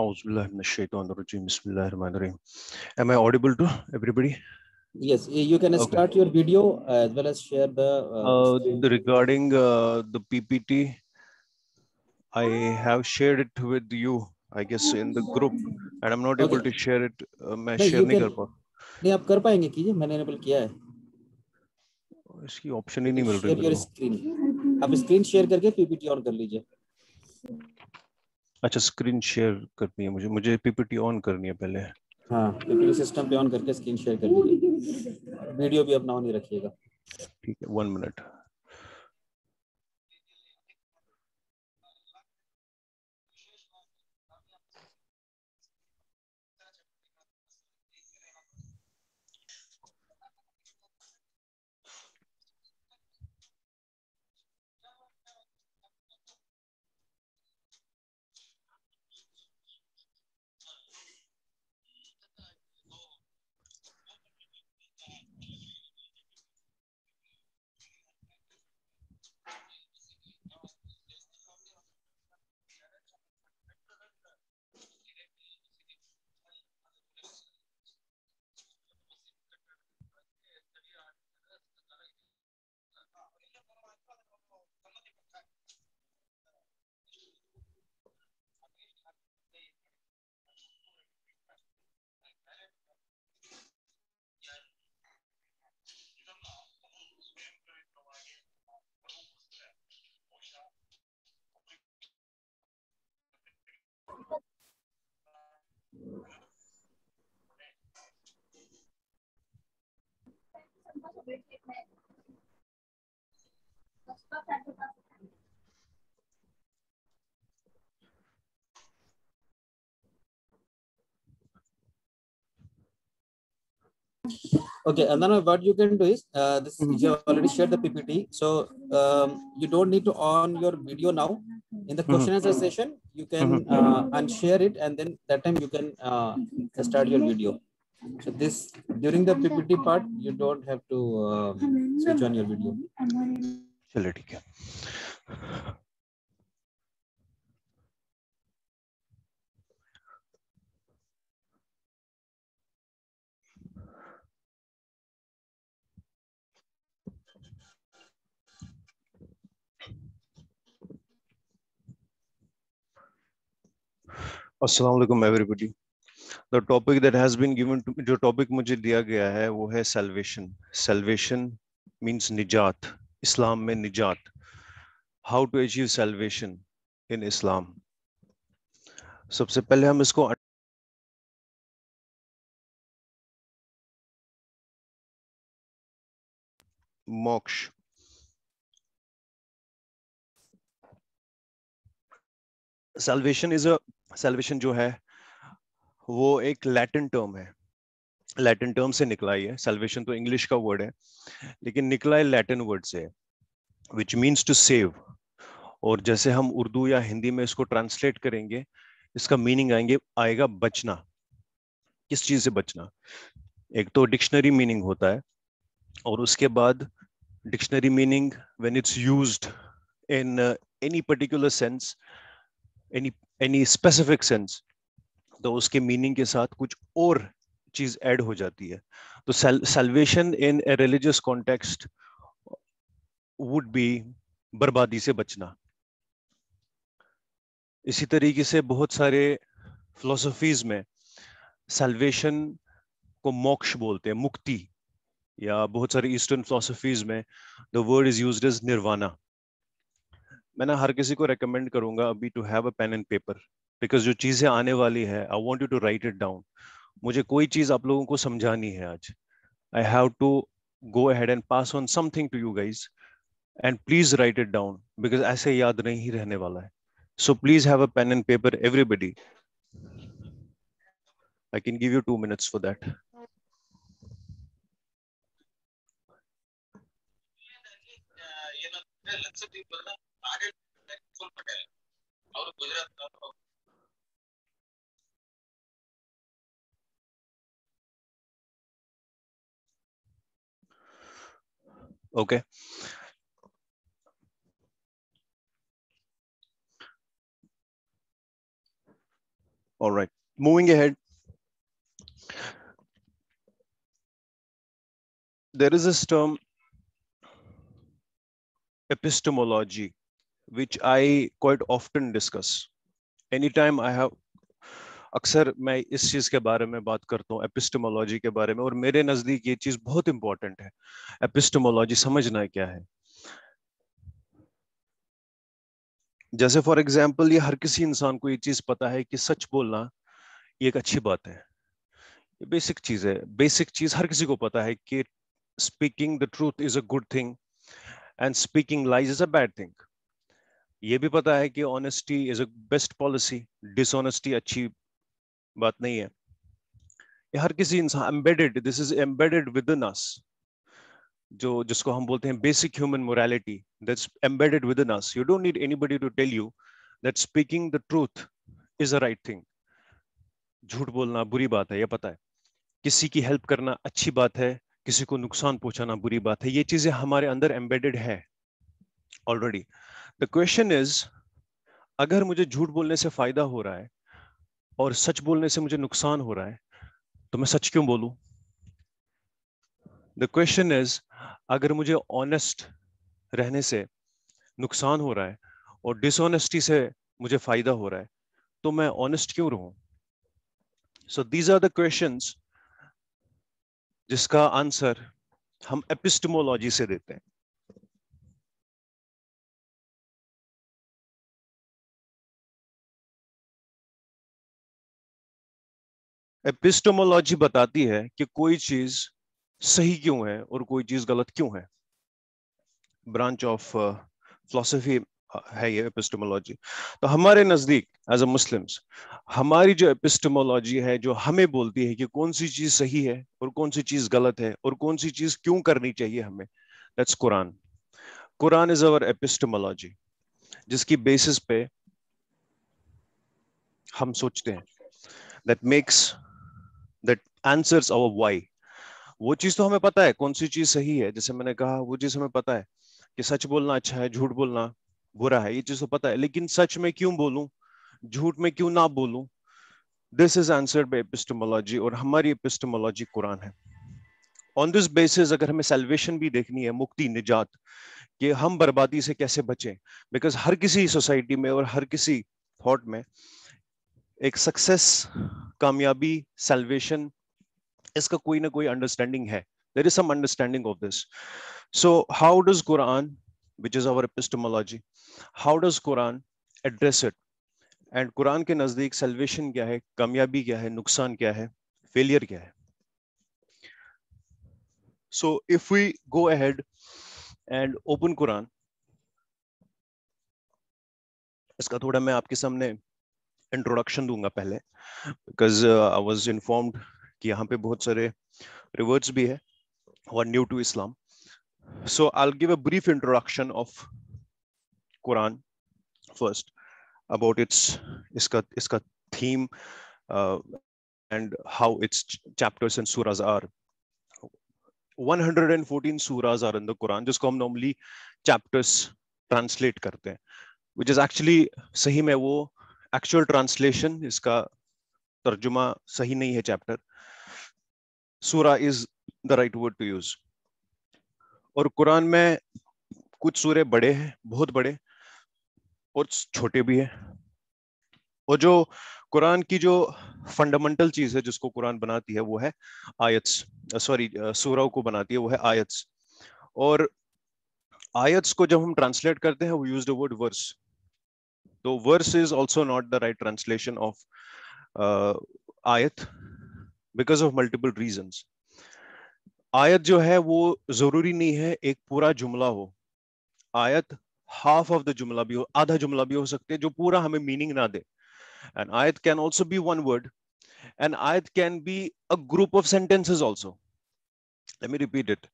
Auzubillahiminash-shaytanir-rajim. Bismillahir-rahmanir-rahim. Am I audible to everybody? Yes, you can Okay. start your video as well as share the screen. Regarding the PPT, I have shared it with you, I guess, in the group, and I'm not able Okay. to share it. मैं नहीं, share you नहीं can कर पा. नहीं, आप कर पाएंगे, कीजिए, मैंने enable किया है. इसकी ऑप्शन ही नहीं मिल रही Share मेरे your को. screen. आप स्क्रीन शेयर करके पीपीटी ऑन कर लीजिए. अच्छा, स्क्रीन शेयर करनी है मुझे पीपीटी ऑन करनी है पहले. हाँ, पीपीटी सिस्टम पे ऑन करके स्क्रीन शेयर कर लीजिए. वीडियो भी अपना ऑन ही रखिएगा. ठीक है, 1 minute. Okay, and then what you can do is this. You have already shared the PPT, so you don't need to on your video now. In the question answer session, you can unshare it, and then that time you can start your video. So this during the PPT part, you don't have to switch on your video. चलिए ठीक है. अस्सलाम वालेकुम everybody. The topic that has been given to जो topic मुझे दिया गया है वो है salvation. Salvation means निजात. इस्लाम में निजात. How to achieve salvation in Islam. सबसे पहले हम इसको मोक्ष. Salvation जो है वो एक लैटिन टर्म है. लैटिन टर्म से निकला ही है. Salvation तो इंग्लिश का वर्ड है, लेकिन निकला है लैटिन वर्ड से, which means to save. और जैसे हम उर्दू या हिंदी में इसको ट्रांसलेट करेंगे, इसका मीनिंग आएगा बचना. किस चीज से बचना? एक तो डिक्शनरी मीनिंग होता है, और उसके बाद dictionary meaning when it's used in any particular sense, any specific sense, तो उसके मीनिंग के साथ कुछ और चीज ऐड हो जाती है. तो salvation in a religious context would be बर्बादी से बचना. इसी तरीके से बहुत सारे फिलोसफीज में सल्वेशन को मोक्ष बोलते हैं, मुक्ति. या बहुत सारे ईस्टर्न फिलोसफीज में the word is used as nirvana. मैं ना हर किसी को रेकमेंड करूंगा अभी to have a pen and paper, because जो चीजें आने वाली है I want you to write it down. मुझे कोई चीज आप लोगों को समझानी है आज. I have to go ahead and pass on something to you guys, and please write it down, because ऐसे याद नहीं रहने वाला है. So please have a pen and paper, everybody. I can give you 2 minutes for that. Okay. All right, moving ahead. There is this term epistemology, which I quite often discuss. Anytime I have, अक्सर मैं इस चीज के बारे में बात करता हूँ, एपिस्टेमोलॉजी के बारे में, और मेरे नजदीक ये चीज बहुत इंपॉर्टेंट है. एपिस्टेमोलॉजी समझना क्या है. जैसे फॉर एग्जाम्पल, ये हर किसी इंसान को ये चीज पता है कि सच बोलना ये एक अच्छी बात है. ये बेसिक चीज है. बेसिक चीज हर किसी को पता है कि speaking the truth is a good thing and speaking lies is a bad thing. ये भी पता है कि honesty is a best policy, dishonesty अच्छी बात नहीं है. ये हर किसी इंसान embedded, this is embedded within us, जो जिसको हम बोलते हैं basic human morality, that's embedded within us. You don't need anybody to tell you that speaking the truth is a right thing. झूठ बोलना बुरी बात है, ये पता है. किसी की हेल्प करना अच्छी बात है, किसी को नुकसान पहुंचाना बुरी बात है. ये चीजें हमारे अंदर एम्बेडेड है ऑलरेडी. द क्वेश्चन इज, अगर मुझे झूठ बोलने से फायदा हो रहा है और सच बोलने से मुझे नुकसान हो रहा है, तो मैं सच क्यों बोलूं? द क्वेश्चन इज, अगर मुझे ऑनेस्ट रहने से नुकसान हो रहा है और डिसऑनेस्टी से मुझे फायदा हो रहा है, तो मैं ऑनेस्ट क्यों रहूं? So these are the questions जिसका आंसर हम एपिस्टेमोलॉजी से देते हैं. एपिस्टेमोलॉजी बताती है कि कोई चीज सही क्यों है और कोई चीज गलत क्यों है. ब्रांच ऑफ फिलोसफी है ये एपिस्टेमोलॉजी. तो हमारे नजदीक एज अ मुस्लिम्स, हमारी जो एपिस्टेमोलॉजी है, जो हमें बोलती है कि कौन सी चीज सही है और कौन सी चीज गलत है और कौन सी चीज क्यों करनी चाहिए हमें, that's Quran. Quran is our epistemology, जिसकी बेसिस पे हम सोचते हैं, that makes, that answers our why. वो चीज तो हमें पता है कौन सी चीज सही है, जैसे मैंने कहा वो चीज हमें पता है कि सच बोलना अच्छा है, झूठ बोलना बुरा है, ये चीज तो पता है. लेकिन सच में क्यों बोलूं, झूठ में क्यों ना बोलूं, this is answered bye epistemology, और हमारी एपिस्टेमोलॉजी कुरान है. ऑन दिस बेसिस अगर हमें सैल्वेशन भी देखनी है, मुक्ति, निजात, कि हम बर्बादी से कैसे बचें, बिकॉज हर किसी सोसाइटी में और हर किसी थॉट में एक सक्सेस, कामयाबी, सैल्वेशन, इसका कोई ना कोई अंडरस्टैंडिंग है. There is some understanding of this. So how does Quran, which is our epistemology, how does Quran address it? And कुरान के नजदीक सल्वेशन क्या है, कामयाबी क्या है, नुकसान क्या है, फेलियर क्या है. So if we go ahead and open Quran, इसका थोड़ा मैं आपके सामने इंट्रोडक्शन दूंगा पहले, बिकॉज आई वाज इन्फॉर्म्ड कि यहाँ पे बहुत सारे रिवर्ट्स भी है who are new to Islam. So I'll give a brief introduction of Quran first, about iska theme, uh, and how its chapters and surahs are. 114 surahs are in the Quran, जिसको हम normally chapters translate करते हैं, which is actually, सही में वो actual translation, इसका तर्जुमा सही नहीं है chapter. Surah is the right word to use. और कुरान में कुछ सूरे बड़े हैं, बहुत बड़े, और छोटे भी हैं. और जो कुरान की जो फंडामेंटल चीज है जिसको कुरान बनाती है वो है आयत्स, सॉरी सूराओं को बनाती है वो है आयत्स. और आयत्स को जब हम ट्रांसलेट करते हैं वो यूज्ड द वर्ड वर्स. तो verse is also not the right translation of आयत, बिकॉज ऑफ मल्टीपल रीजंस. आयत जो है वो जरूरी नहीं है एक पूरा जुमला हो. आयत हाफ ऑफ द जुमला भी हो, आधा जुमला भी हो सकते हैं जो पूरा हमें मीनिंग ना दे. एंड आयत can also be one word, and ayat can be a group of sentences also. Let me repeat it.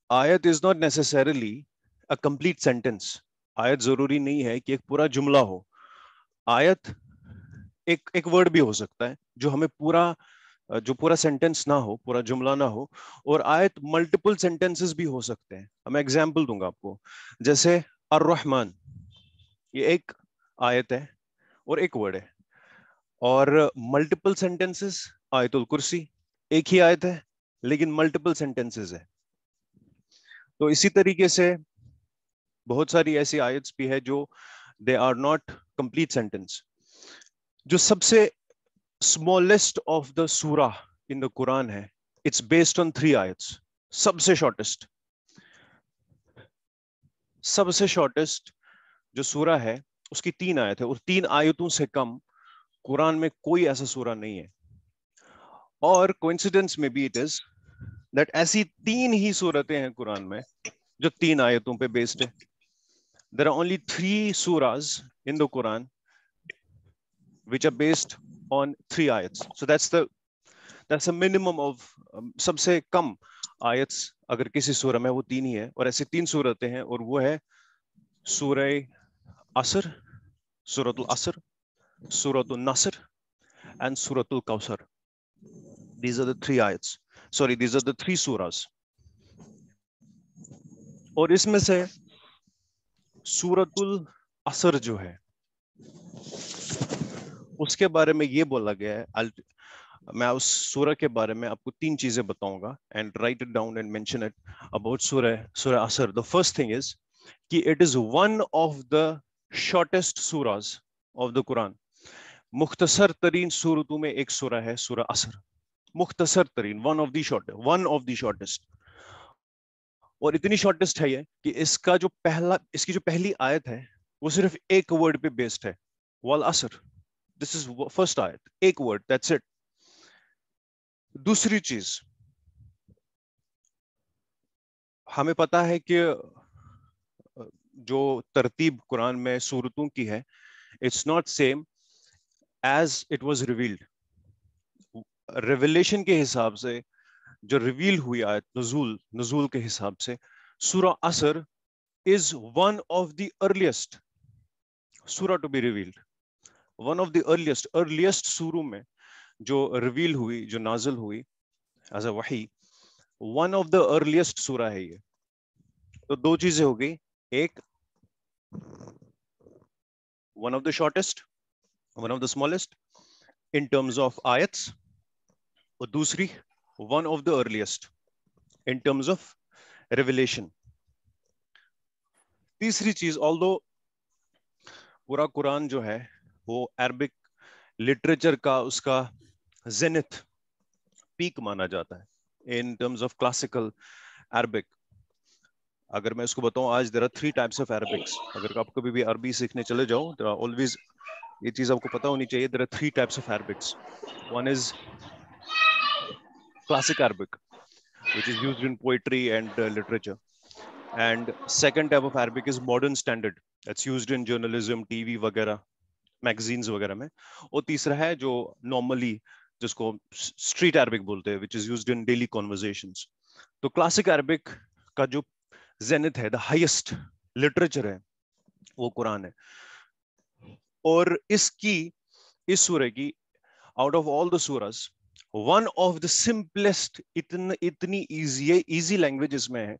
Ayat is not necessarily a complete sentence. ayat zaruri nahi hai कि एक पूरा जुमला हो. ayat एक word भी हो सकता है जो हमें पूरा, जो पूरा सेंटेंस ना हो, पूरा जुमला ना हो. और आयत मल्टीपल सेंटेंसेस भी हो सकते हैं. मैं एग्जांपल दूंगा आपको. जैसे अर्रहमान, ये एक आयत है और एक वर्ड है. और मल्टीपल सेंटेंसेस, आयतुल कुर्सी एक ही आयत है लेकिन मल्टीपल सेंटेंसेस है। तो इसी तरीके से बहुत सारी ऐसी आयत्स भी है जो they are not complete sentence. जो सबसे स्मॉलेस्ट ऑफ द सूरा इन द कुरान है, इट्स बेस्ड ऑन 3 आयत्स। सबसे शॉर्टेस्ट जो सूरा है उसकी 3 आयत है, और 3 आयतों से कम कुरान में कोई ऐसा सूरा नहीं है। और कोइंसिडेंस में भी इट इज दैट ऐसी 3 ही सूरतें हैं कुरान में जो 3 आयतों पे बेस्ड है। देयर आर ओनली 3 सूरास in the Quran which are based on 3 ayats. So that's a minimum of सबसे कम आयत्स अगर किसी सूरह में वो 3 ही है, और ऐसे 3 सूरतें हैं, और वो है सूरह असर, सूरतुल असर, सूरतुल नसर and Suratul Kausar. These are the 3 ayats. Sorry, these are the 3 surahs. और इसमें से सूरतुल असर जो है उसके बारे में ये बोला गया है, मैं उस सूरह के बारे में आपको 3 चीजें बताऊंगा, and right it down and mention it about सूरह असर. द फर्स्ट थिंग इज कि it is one of the shortest Suraaj of the Quran. मुख्तसर तरीन सूरतों में एक सूरह है सूरह असर. मुख्तसर तरीन, वन ऑफ द शॉर्टेस्ट. और इतनी शॉर्टेस्ट है ये कि इसकी जो पहली आयत है वो सिर्फ एक वर्ड पे बेस्ड है, वल असर. दिस इज फर्स्ट आयत, एक वर्ड, दैट्स इट. दूसरी चीज, हमें पता है कि जो तरतीब कुरान में सूरतों की है, it's not same as it was revealed. Revelation के हिसाब से जो रिवील हुई आयत, नजूल के हिसाब से, सूरह Asr is one of the earliest सूरह to be revealed. One of the earliest सूरों में जो रिवील हुई, जो नाजिल हुई एज अ वही, वन ऑफ द अर्लीस्ट सूरह है ये. तो 2 चीजें हो गई, एक one of the shortest, one of the smallest in terms of आयत्स, और दूसरी one of the earliest in terms of revelation. तीसरी चीज, ऑल्दो पूरा कुरान जो है वो अरबिक लिटरेचर का उसका जेनिथ पीक माना जाता है इन टर्म्स ऑफ क्लासिकल अरबिक. अगर मैं इसको बताऊं, आज देयर आर 3 टाइप्स ऑफ अरबिक्स. अगर आप कभी भी अरबी सीखने चले जाओ, देयर आर ऑलवेज, ये चीज आपको पता होनी चाहिए, there are 3 types of Arabics. One is classic Arabic, which is used in poetry and literature. And second type of Arabic is modern standard, that's used in journalism, TV वगैरह, magazines वगैरह में. और तीसरा है जो normally जिसको street Arabic बोलते हैं, which is used in daily conversations. तो classic Arabic का जो zenith है, the highest literature है, वो कुरान है. और इस सूरह की, out of all the surahs, one of the simplest, इतनी इजी लैंग्वेज इसमें है,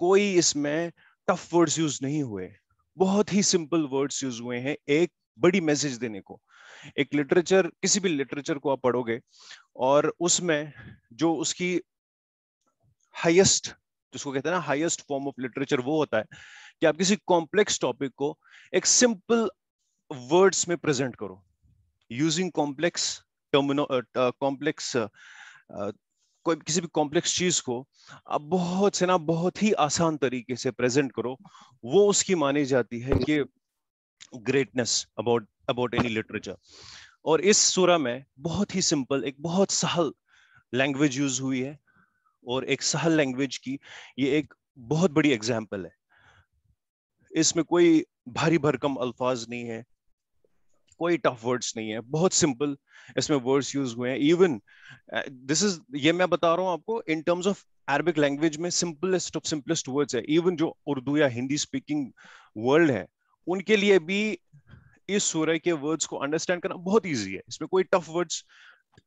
कोई इसमें टफ वर्ड्स यूज नहीं हुए, बहुत ही सिंपल वर्ड्स यूज हुए हैं एक बड़ी मैसेज देने को. एक लिटरेचर, किसी भी लिटरेचर को आप पढ़ोगे और उसमें जो उसकी हाईएस्ट, जिसको कहते हैं ना हाईएस्ट फॉर्म ऑफ लिटरेचर, वो होता है कि आप किसी कॉम्प्लेक्स टॉपिक को एक सिंपल वर्ड्स में प्रेजेंट करो, यूजिंग कॉम्प्लेक्स कॉम्प्लेक्स कोई किसी भी कॉम्प्लेक्स चीज को आप बहुत ही आसान तरीके से प्रेजेंट करो. वो उसकी मानी जाती है कि ग्रेटनेस अबाउट एनी लिटरेचर. और इस सूरा में बहुत ही सिंपल, एक बहुत सहल लैंग्वेज यूज हुई है, और एक सहल लैंग्वेज की ये एक बहुत बड़ी एग्जाम्पल है. इसमें कोई भारी भरकम अल्फाज नहीं है, कोई टफ वर्ड्स नहीं है, बहुत सिंपल इसमें वर्ड्स यूज हुए हैं. इवन ये मैं बता रहा हूं आपको इन टर्म्स ऑफ अरबिक लैंग्वेज में सिंपलेस्ट ऑफ सिंपलेस्ट वर्ड्स है. इवन जो उर्दू या हिंदी स्पीकिंग वर्ल्ड है, उनके लिए भी इस सूरह के वर्ड्स को अंडरस्टैंड करना बहुत इजी है. इसमें कोई tough words,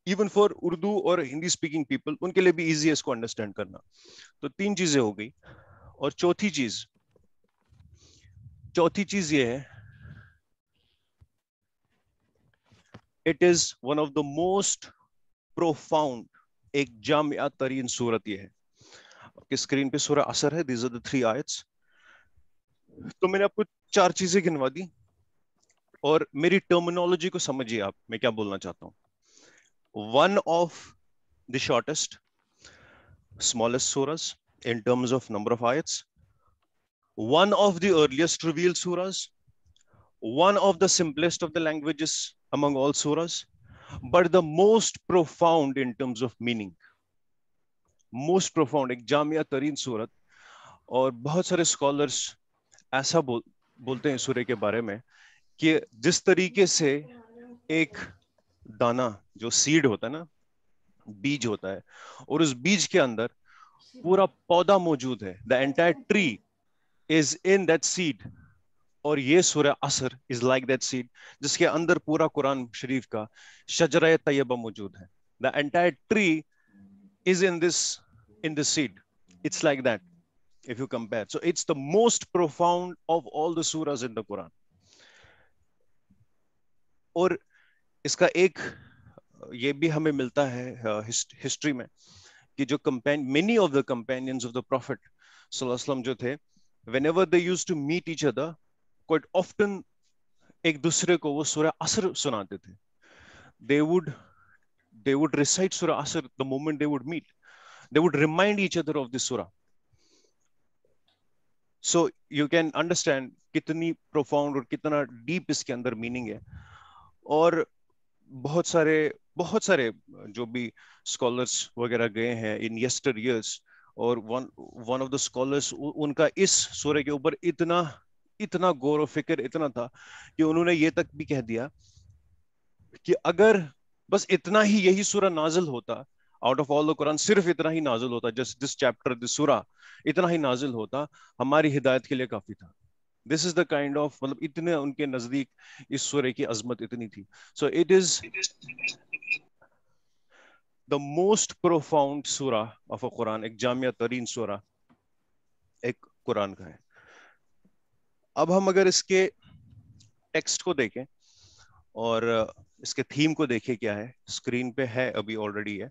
even for Urdu और हिंदी स्पीकिंग पीपल, उनके लिए भी इजी है इसको अंडरस्टैंड करना. तो 3 चीजें हो गई. और चौथी चीज ये है It is one of the most profound, एक जामिया तरीन सूरत ये है। आपकी स्क्रीन पे सूरह असर है, these are the 3 आयत्स। तो मैंने आपको 4 चीजें गिनवा दी, और मेरी टर्मिनोलॉजी को समझिए आप, मैं क्या बोलना चाहता हूं। One of the shortest, smallest surahs in terms of number of ayats, one of the earliest revealed surahs, one of the simplest of the languages among all surahs, but the most profound in terms of meaning, most profound, एक जामिया तरीन सूरत। और बहुत सारे scholars ऐसा बोलते हैं सूरह के बारे में कि जिस तरीके से एक दाना, जो सीड होता है ना, बीज होता है, और उस बीज के अंदर पूरा पौधा मौजूद है, the entire tree is in that seed, और ये सूरह Asr is like that seed, जिसके अंदर पूरा कुरान शरीफ का शजरा तैयबा मौजूद है। The entire tree is in this seed, it's like that if you compare. So it's the most profound of all the surahs in the Quran. और इसका एक ये भी हमें मिलता है हिस्ट्री में कि जो many of the companions of the Prophet sallallahu alaihi wasallam जो थे, whenever they used to meet each other, quite often एक दूसरे को वो सूरह असर सुनाते थे। they would recite surah asr the moment they would meet. They would remind each other of this surah. So you can understand कितनी profound और कितना deep इसके अंदर meaning है। और बहुत सारे जो भी scholars वगैरह गए हैं in yester years, और one of the scholars, उनका इस सूरह के ऊपर इतना गौर और फिक्र इतना था कि उन्होंने ये तक भी कह दिया कि अगर बस इतना ही यही सूरह नाजिल होता, out of all the Quran सिर्फ इतना ही नाजिल होता, जस्ट दिस चैप्टर, दिस सूरह इतना ही नाजिल होता, हमारी हिदायत के लिए काफी था। This is the kind of, मतलब इतने उनके नजदीक इस सूरह की अजमत इतनी थी। So it is the most profound सूरह ऑफ अ कुरान, एक जामिया तरीन सूरह एक कुरान का है। अब हम अगर इसके टेक्स्ट को देखें और इसके थीम को देखें, क्या है, स्क्रीन पे है अभी, ऑलरेडी है,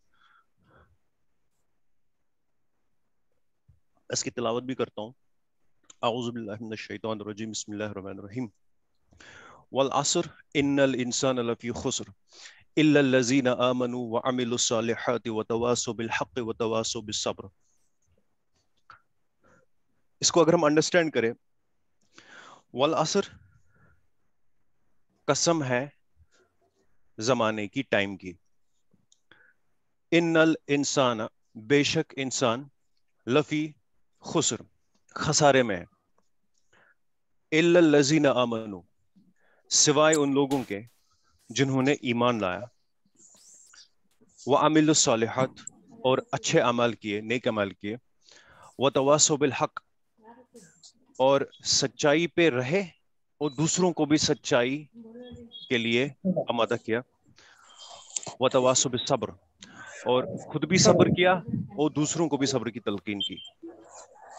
इसकी तिलावत भी करता हूं। औज़ु बिल्लाहि मिनश शैतानिर रजीम, बिस्मिल्लाहिर रहमानिर रहीम। वल अस्र इन्नल इंसाना लफी खुस्र इल्ला लज़ीना आमनू व अमिलुस सालिहाति व तवासौ बिल हक़्क़ि व तवासौ बिस सब्र। इसको अगर हम अंडरस्टैंड करें, वल अस्र कसम है जमाने की, टाइम की। इन्नल इंसाना बेशक इंसान, लफी खुस्र खसारे में है, इल्ला लज़ीना आमनू सिवाय उन लोगों के जिन्होंने ईमान लाया, व अमिलुस सालिहात और अच्छे अमल किए, नेक अमल किए, व तवासौ बिल हक़ और सच्चाई पे रहे और दूसरों को भी सच्चाई के लिए आमादा किया, व तवासौ बिस सब्र और खुद भी सब्र किया और दूसरों को भी सब्र की तलकीन की।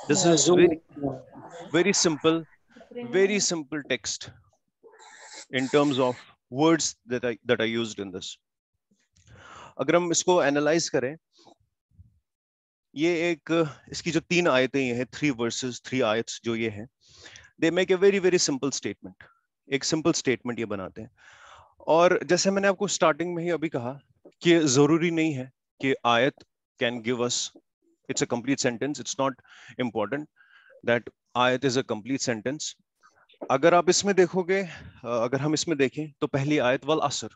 This is very simple text in terms of words that I used in this. अगर हम इसको एनालाइज करें, ये एक, इसकी जो 3 आयतें ये हैं, 3 verses, 3 आयत्स जो ये हैं, they make a very simple statement, एक सिंपल स्टेटमेंट ये बनाते हैं। और जैसे मैंने आपको स्टार्टिंग में ही अभी कहा कि जरूरी नहीं है कि आयत can give us it's a complete sentence, it's not important that आयत इज अ कंप्लीट सेंटेंस। अगर आप इसमें देखोगे, अगर हम इसमें देखें तो पहली आयत वल असर,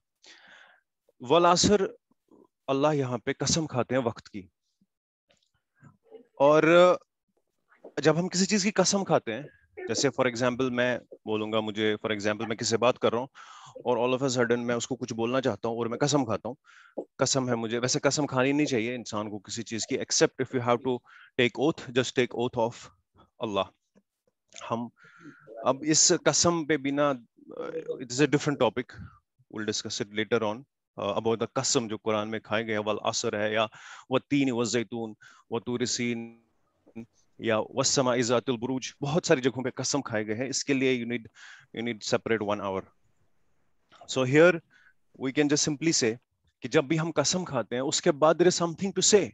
अल्लाह यहाँ पे कसम खाते हैं वक्त की। और जब हम किसी चीज की कसम खाते हैं, जैसे फॉर एग्जांपल मैं बोलूंगा, मुझे फॉर एग्जांपल मैं किसी से बात कर रहा हूँ और ऑल ऑफ अ सडन मैं उसको कुछ बोलना चाहता हूँ और मैं कसम खाता हूँ, कसम है मुझे, वैसे कसम खानी नहीं चाहिए इंसान को किसी चीज की, except if you have to take oath, just take oath of Allah. हम अब इस कसम पे बिना, it is a different topic, will discuss it later on about the कसम जो कुरान में खाए गए, वल असर है, या वत्तीन वज़ैतून वतूर सीन, या वस्समाइ ज़ातिल बुरूज, बहुत सारी जगहों पे कसम खाए गए हैं। इसके लिए you need separate 1 hour. So here we can just simply say कि जब भी हम कसम खाते हैं उसके बाद there is something to say.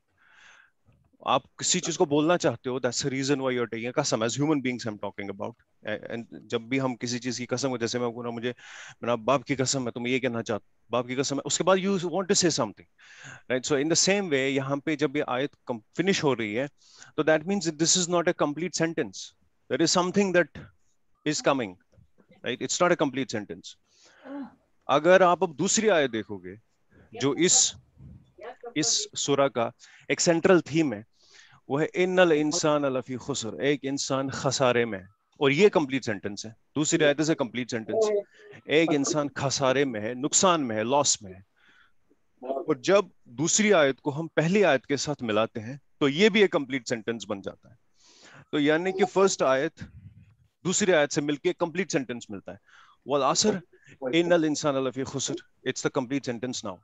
आप किसी चीज को बोलना चाहते हो, that's the reason why you're taking a कसम. As human beings I'm talking about. And जब भी हम किसी चीज की कसम, जैसे मैं बोला मुझे मेरा बाप की कसम है, तो मैं ये कहना चाहता हूँ बाप की कसम है, उसके बाद you want to say something, right? So in the same way यहाँ पे जब ये आयत finish हो रही है, तो that means that this is not a complete sentence. There is something that is coming, right? It's not a complete sentence. अगर आप अब दूसरी आयत देखोगे जो इस सूरा का एक सेंट्रल थीम है, वो है इन्नल इंसान लफी खुसर, एक इंसान खसारे में है. और ये कंप्लीट सेंटेंस है, दूसरी आयत से कंप्लीट सेंटेंस. एक इंसान खसारे में है, नुकसान में है, लॉस में है. और जब दूसरी आयत को हम पहली आयत के साथ मिलाते हैं तो ये भी एक कंप्लीट सेंटेंस बन जाता है. तो यानी कि फर्स्ट आयत दूसरी आयत से मिलके कंप्लीट सेंटेंस मिलता है. वल असर इन्नल इंसान लफी खुसर, it's the complete sentence now.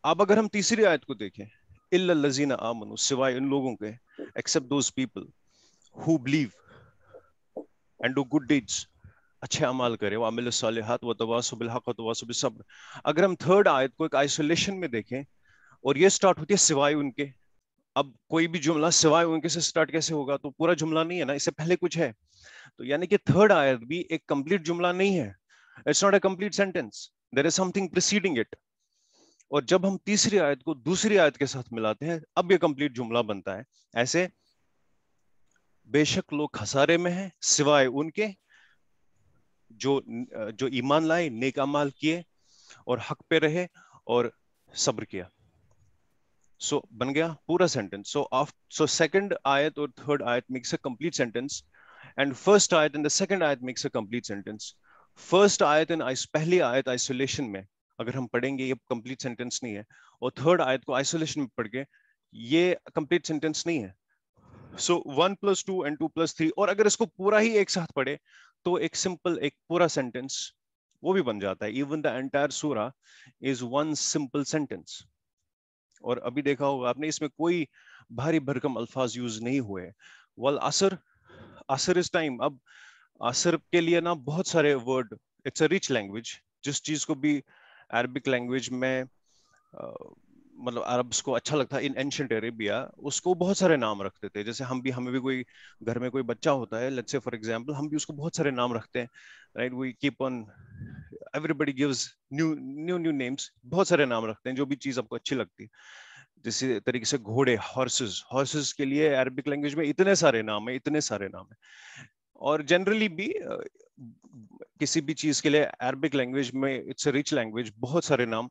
अब अगर हम तीसरी आयत को देखें, इल्लल लजीना आमनु, सिवाय उन लोगों के, except those people who believe and do good deeds, अच्छे अमाल करे, व अमिल सालिहात व तवासौ बिल हक व तवासौ बिस सब्र. अगर हम थर्ड आयत को एक आइसोलेशन में देखें, और ये स्टार्ट होती है सिवाय उनके. अब कोई भी जुमला सिवाय उनके से स्टार्ट कैसे होगा? तो पूरा जुमला नहीं है ना, इससे पहले कुछ है. तो यानी कि थर्ड आयत भी एक कंप्लीट जुमला नहीं है. It's not a complete sentence, there is something preceding it. और जब हम तीसरी आयत को दूसरी आयत के साथ मिलाते हैं, अब ये कंप्लीट जुमला बनता है. ऐसे बेशक लोग खसारे में हैं सिवाय उनके जो ईमान लाए, नेक अमाल किए और हक पे रहे और सब्र किया. सो बन गया पूरा सेंटेंस. सो सेकंड आयत और थर्ड आयत makes a complete sentence, and first आयत एंड द सेकंड आयत makes a complete sentence. First आयत एंड पहली आयत आइसोलेशन में अगर हम पढ़ेंगे ये कंप्लीट सेंटेंस नहीं है, और थर्ड आयत को आइसोलेशन में पढ़ के ये कंप्लीट सेंटेंस नहीं है. सो 1 + 2 and 2 + 3, और अगर इसको पूरा ही एक साथ पढ़े तो एक सिंपल एक पूरा सेंटेंस वो भी बन जाता है. इवन द एंटायर सूरा इज वन सिंपल सेंटेंस. और अभी देखा होगा आपने, इसमें कोई भारी भरकम अल्फाज यूज नहीं हुए. वल असर, असर इज टाइम. अब असर के लिए ना बहुत सारे word, it's a rich language. जिस चीज को भी अरबिक लैंग्वेज में मतलब अरब्स को अच्छा लगता है, इन एंशिएंट अरेबिया उसको बहुत सारे नाम रखते थे. जैसे हमें भी कोई घर में कोई बच्चा होता है, लेट्स से फॉर एग्जांपल, हम भी उसको बहुत सारे नाम रखते हैं, right? We keep on, everybody gives new names. बहुत सारे नाम रखते हैं जो भी चीज आपको अच्छी लगती है. जैसे तरीके से घोड़े, हॉर्सेस, हॉर्सेस के लिए अरबिक लैंग्वेज में इतने सारे नाम है, इतने सारे नाम है. और जनरली भी किसी भी चीज के लिए अरबिक लैंग्वेज में इट्स अ रिच लैंग्वेज, बहुत सारे नाम.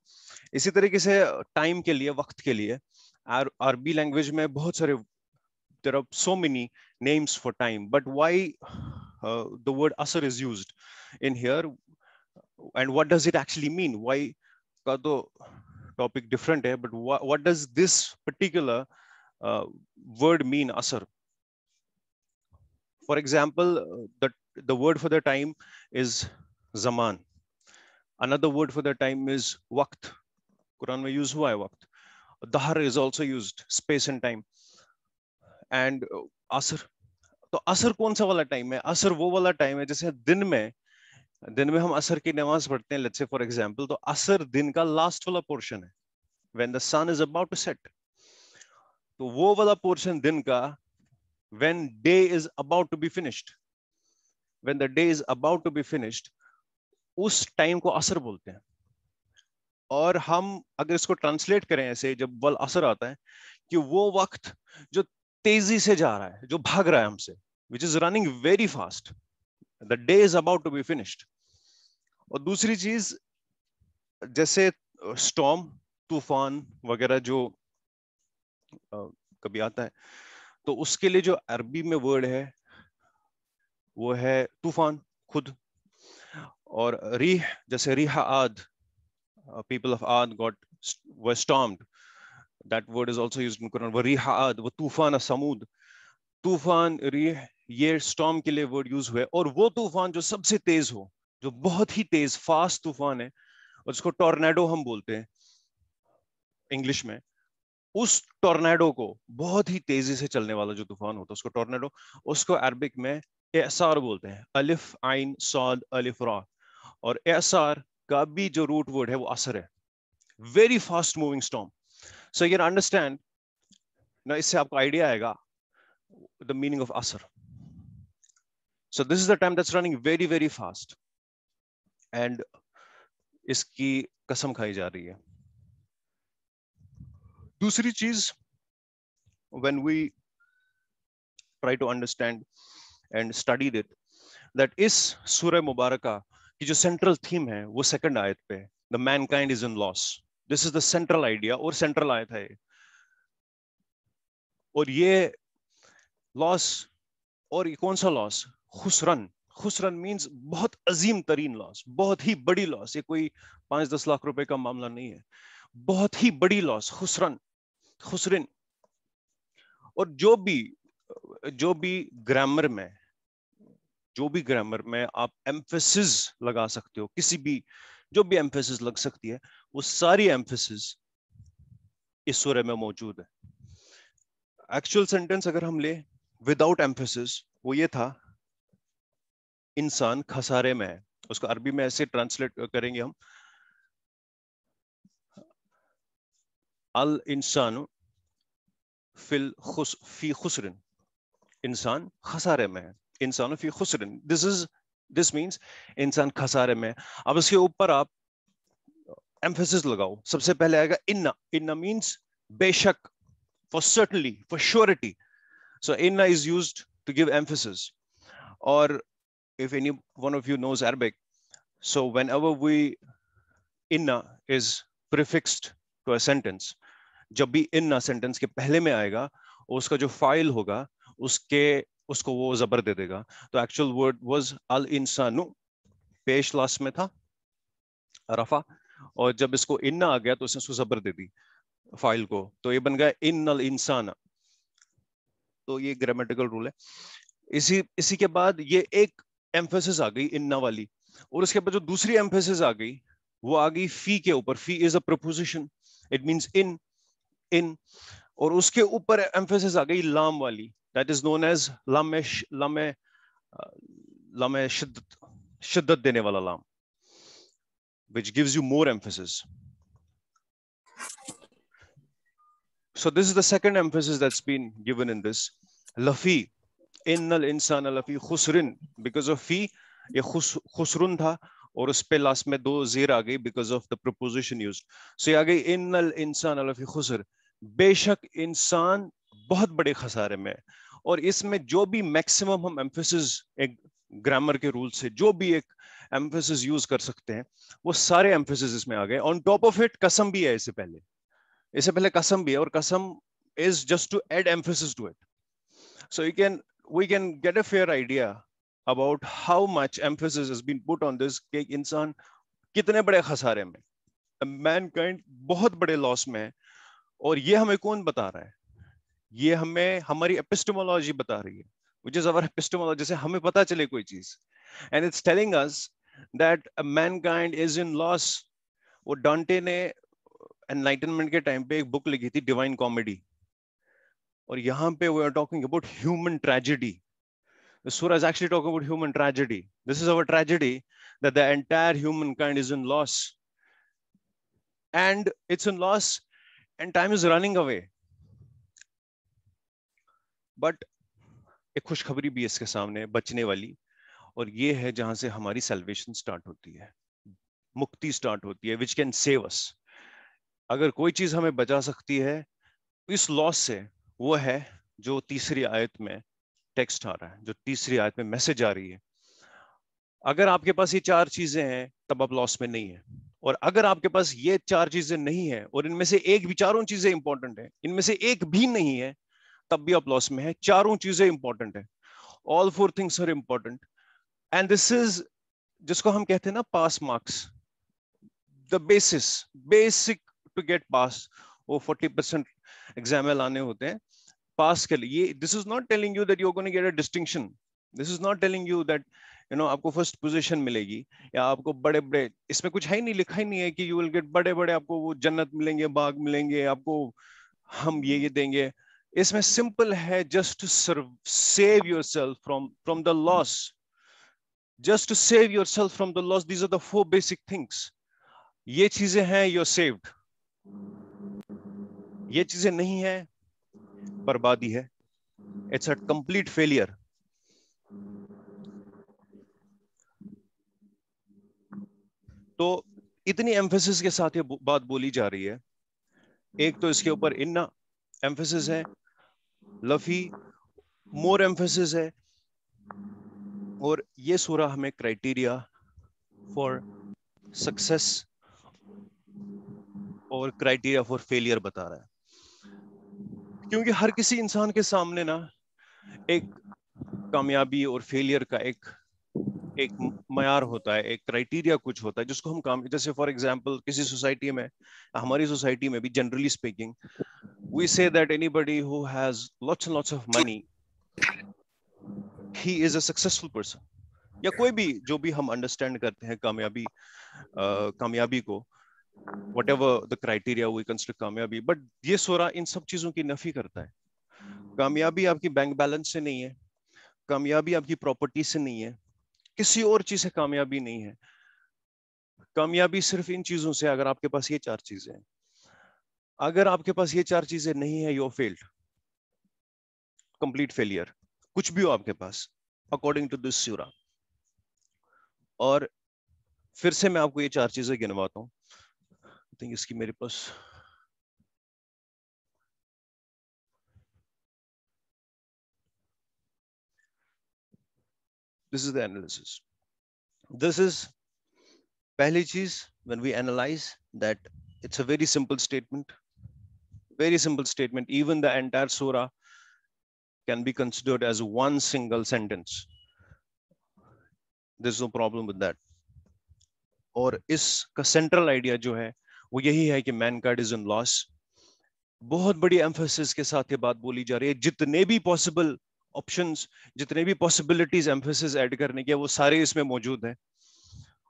इसी तरीके से टाइम के लिए, वक्त के लिए अरबी लैंग्वेज में बहुत सारे, there are so many names for time. But why the word asr is used in here, and what does it actually mean? Why का तो topic different है, but what does this particular word mean, asr? For example, the word for the time is zaman. Another word for the time is waqt. Quran में use हुआ है वक्त. Dahar is also used, space and time. And asr, तो असर कौन सा वाला time है? असर वो वाला टाइम है जैसे दिन में हम असर की नमाज पढ़ते हैं, लेट्स से फॉर एग्जांपल, तो असर दिन का लास्ट वाला पोर्शन है, when the sun is about to set. तो वो वाला पोर्शन दिन का, when day is about to be finished, when the day is about to be finished, उस टाइम को असर बोलते हैं. और हम अगर इसको ट्रांसलेट करें ऐसे, जब वल असर आता है कि वो वक्त जो तेजी से जा रहा है, जो भाग रहा है हमसे, which is running very fast, the day is about to be finished. और दूसरी चीज, जैसे स्टॉर्म, तूफान वगैरह जो कभी आता है, तो उसके लिए जो अरबी में वर्ड है वो है तूफान खुद. और रीह, जैसे रिहा आद, people of Ad were stormed. That word is also used in Quran. वरीहा आद, वो तूफान समूद. तूफान, रीह, ये स्टॉर्म के लिए वर्ड यूज हुए. और वो तूफान जो सबसे तेज हो, जो बहुत ही तेज फास्ट तूफान है, और उसको टॉर्नेडो हम बोलते हैं इंग्लिश में, उस टॉर्नेडो को, बहुत ही तेजी से चलने वाला जो तूफान होता है उसको टॉर्नेडो, उसको अरबिक में एसार बोलते हैं. अलिफ आइन सॉद अलिफ रा. और एसार का भी जो रूट वर्ड है वो असर है, very fast moving storm. So you can understand ना, इससे आपको आइडिया आएगा द मीनिंग ऑफ असर. So this is the time that's running very very fast and इसकी कसम खाई जा रही है. दूसरी चीज, when we try to understand and study it, that इस सूरह मुबारका की जो सेंट्रल थीम है वो सेकंड आयत पे, the Mankind is in loss. This is the central idea और सेंट्रल आयत है. और ये लॉस, और ये कौन सा लॉस? खुसरन. खुसरन मींस बहुत अजीम तरीन लॉस, बहुत ही बड़ी लॉस. ये कोई 5-10 लाख रुपए का मामला नहीं है, बहुत ही बड़ी लॉस. खुसरन, खुसरिन. और जो भी ग्रामर में, जो भी ग्रामर में आप एम्फेसिस लगा सकते हो, किसी भी जो भी एम्फेसिस लग सकती है, वो सारी एम्फेसिस इस सूरह में मौजूद है. एक्चुअल सेंटेंस अगर हम ले विदाउट एम्फेसिस, वो ये था, इंसान खसारे में है. उसको अरबी में ऐसे ट्रांसलेट करेंगे हम, अल इंसान फी खुसरिन. इंसान खसारे में है. इंसान फी खुसरिन, दिस मींस इंसान खसारे में. अब उसके ऊपर आप एम्फेसिस लगाओ. सबसे पहले आएगा इन्ना. इन्ना मींस बेशक, for certainly, for surety. So inna is used to give emphasis. Or if any one of you knows Arabic, so whenever inna is prefixed to a sentence, जब भी inna sentence के पहले में आएगा, उसका जो फाइल होगा उसको वो जबर दे देगा. तो एक्चुअल वर्ड वाज अल इंसानु, पेश लास्ट में था, रफा, और जब इसको इन्ना आ गया तो उसने उसको जबर दे दी फाइल को, तो ये बन गया इन्नल इंसान. तो ये ग्रामेटिकल रूल है. इसी के बाद ये एक एम्फेसिस आ गई इन्ना वाली, और उसके बाद जो दूसरी एम्फेसिस आ गई वो आ गई फी के ऊपर. फी is a preposition, it means in. और उसके ऊपर एम्फेसिस आ गई लाम वाली, दैट इज नोन एज लामे शिद्दत देने वाला लाम, which gives you more emphasis. So this is the second emphasis that's been given in this. Lafi, innal insana lafi khusrin, because of fi, ये khusrun था, और उस पे लास्ट में 2 ज़ेर आ गई because of the preposition used. So ये आ गई innal insana lafi khusr, बेशक इंसान बहुत बड़े खसारे में. और इसमें जो भी मैक्सिमम हम एम्फेसिस एक ग्रामर के रूल से जो भी एक एम्फेसिस यूज कर सकते हैं, वो सारे एम्फेसिस इसमें आ गए. ऑन टॉप ऑफ इट कसम भी है. इससे पहले कसम भी है, और कसम is just to add emphasis to it. So we can get a fair idea about how much emphasis has been put on this, कि इंसान कितने बड़े खसारे में, mankind बहुत बड़े लॉस में है. और ये हमें कौन बता रहा है? ये हमें हमारी एपिस्टेमोलॉजी बता रही है, which is our epistemology, जैसे हमें पता चले कोई चीज, and it's telling us that mankind is in loss. वो डांटे ने एनलाइटनमेंट के टाइम पे एक बुक लिखी थी, डिवाइन कॉमेडी, और यहाँ पे we are talking about human tragedy. The surah is actually talking about human tragedy. This is our tragedy, that the entire humankind is in loss, and it's in loss, and time is running away. But एक खुशखबरी भी इसके सामने बचने वाली, और ये है जहां से हमारी सैल्वेशन स्टार्ट होती है, मुक्ति स्टार्ट होती है, which can save us. अगर कोई चीज हमें बचा सकती है इस लॉस से, वो है जो तीसरी आयत में टेक्स्ट आ रहा है, जो तीसरी आयत में मैसेज आ रही है. अगर आपके पास ये 4 चीजें हैं तब आप लॉस में नहीं है, और अगर आपके पास ये 4 चीजें नहीं है, और इनमें से एक भी, चारों चीजें इंपॉर्टेंट है, इनमें से एक भी नहीं है, तब भी आप लॉस में है. चारों चीजें इंपॉर्टेंट है, all 4 things are important. And this is जिसको हम कहते हैं ना pass marks, the basic to get pass. वो 40% एग्जाम में लाने होते हैं पास के लिए. This is not telling you that you are going to get a distinction. This is not telling you that आपको फर्स्ट पोजीशन मिलेगी, या आपको बड़े बड़े, इसमें कुछ है ही नहीं, लिखा ही नहीं है कि यू विल गेट बड़े बड़े आपको वो जन्नत मिलेंगे, बाग मिलेंगे, आपको हम ये देंगे. इसमें सिंपल है, just to save yourself from the loss. Just to save yourself from the loss. These are the 4 basic things. ये चीजें हैं, you're saved. ये चीजें नहीं है, बर्बादी है. It's a complete failure. तो इतनी एम्फेसिस के साथ ये बात बोली जा रही है. एक तो इसके ऊपर इन्ना एम्फेसिस है, लफी मोर एम्फेसिस है, और ये सूरा हमें क्राइटेरिया फॉर सक्सेस और क्राइटेरिया फॉर फेलियर बता रहा है. क्योंकि हर किसी इंसान के सामने ना एक कामयाबी और फेलियर का एक मयार होता है, एक क्राइटेरिया कुछ होता है जिसको हम काम, जैसे फॉर एग्जांपल किसी सोसाइटी में, हमारी सोसाइटी में भी generally speaking, we say that anybody who has lots and lots of money, he is a successful person. या कोई भी जो भी हम अंडरस्टैंड करते हैं कामयाबी को, whatever the criteria we consider कामयाबी, बट ये सूरा इन सब चीजों की नफी करता है. कामयाबी आपकी बैंक बैलेंस से नहीं है, कामयाबी आपकी प्रॉपर्टी से नहीं है, किसी और चीज से कामयाबी नहीं है. कामयाबी सिर्फ इन चीजों से, अगर आपके पास ये 4 चीजें हैं, अगर आपके पास ये 4 चीजें नहीं है, यू फेल्ड, कंप्लीट फेलियर, कुछ भी हो आपके पास अकॉर्डिंग टू दिस सूरा. और फिर से मैं आपको ये 4 चीजें गिनवाता हूं. आई थिंक इसकी मेरे पास, this is the analysis. This is पहली चीज, when we analyze that, it's a very simple statement, very simple statement. Even the entire surah can be considered as one single sentence. There's no problem with that. और इसका central idea जो है वो यही है कि मैनकाइंड इज इन लॉस. बहुत बड़ी एम्फेसिस के साथ ये बात बोली जा रही है. जितने भी पॉसिबल ऑप्शंस, जितने भी पॉसिबिलिटीज एम्फेसिस ऐड करने के, वो सारे इसमें मौजूद हैं.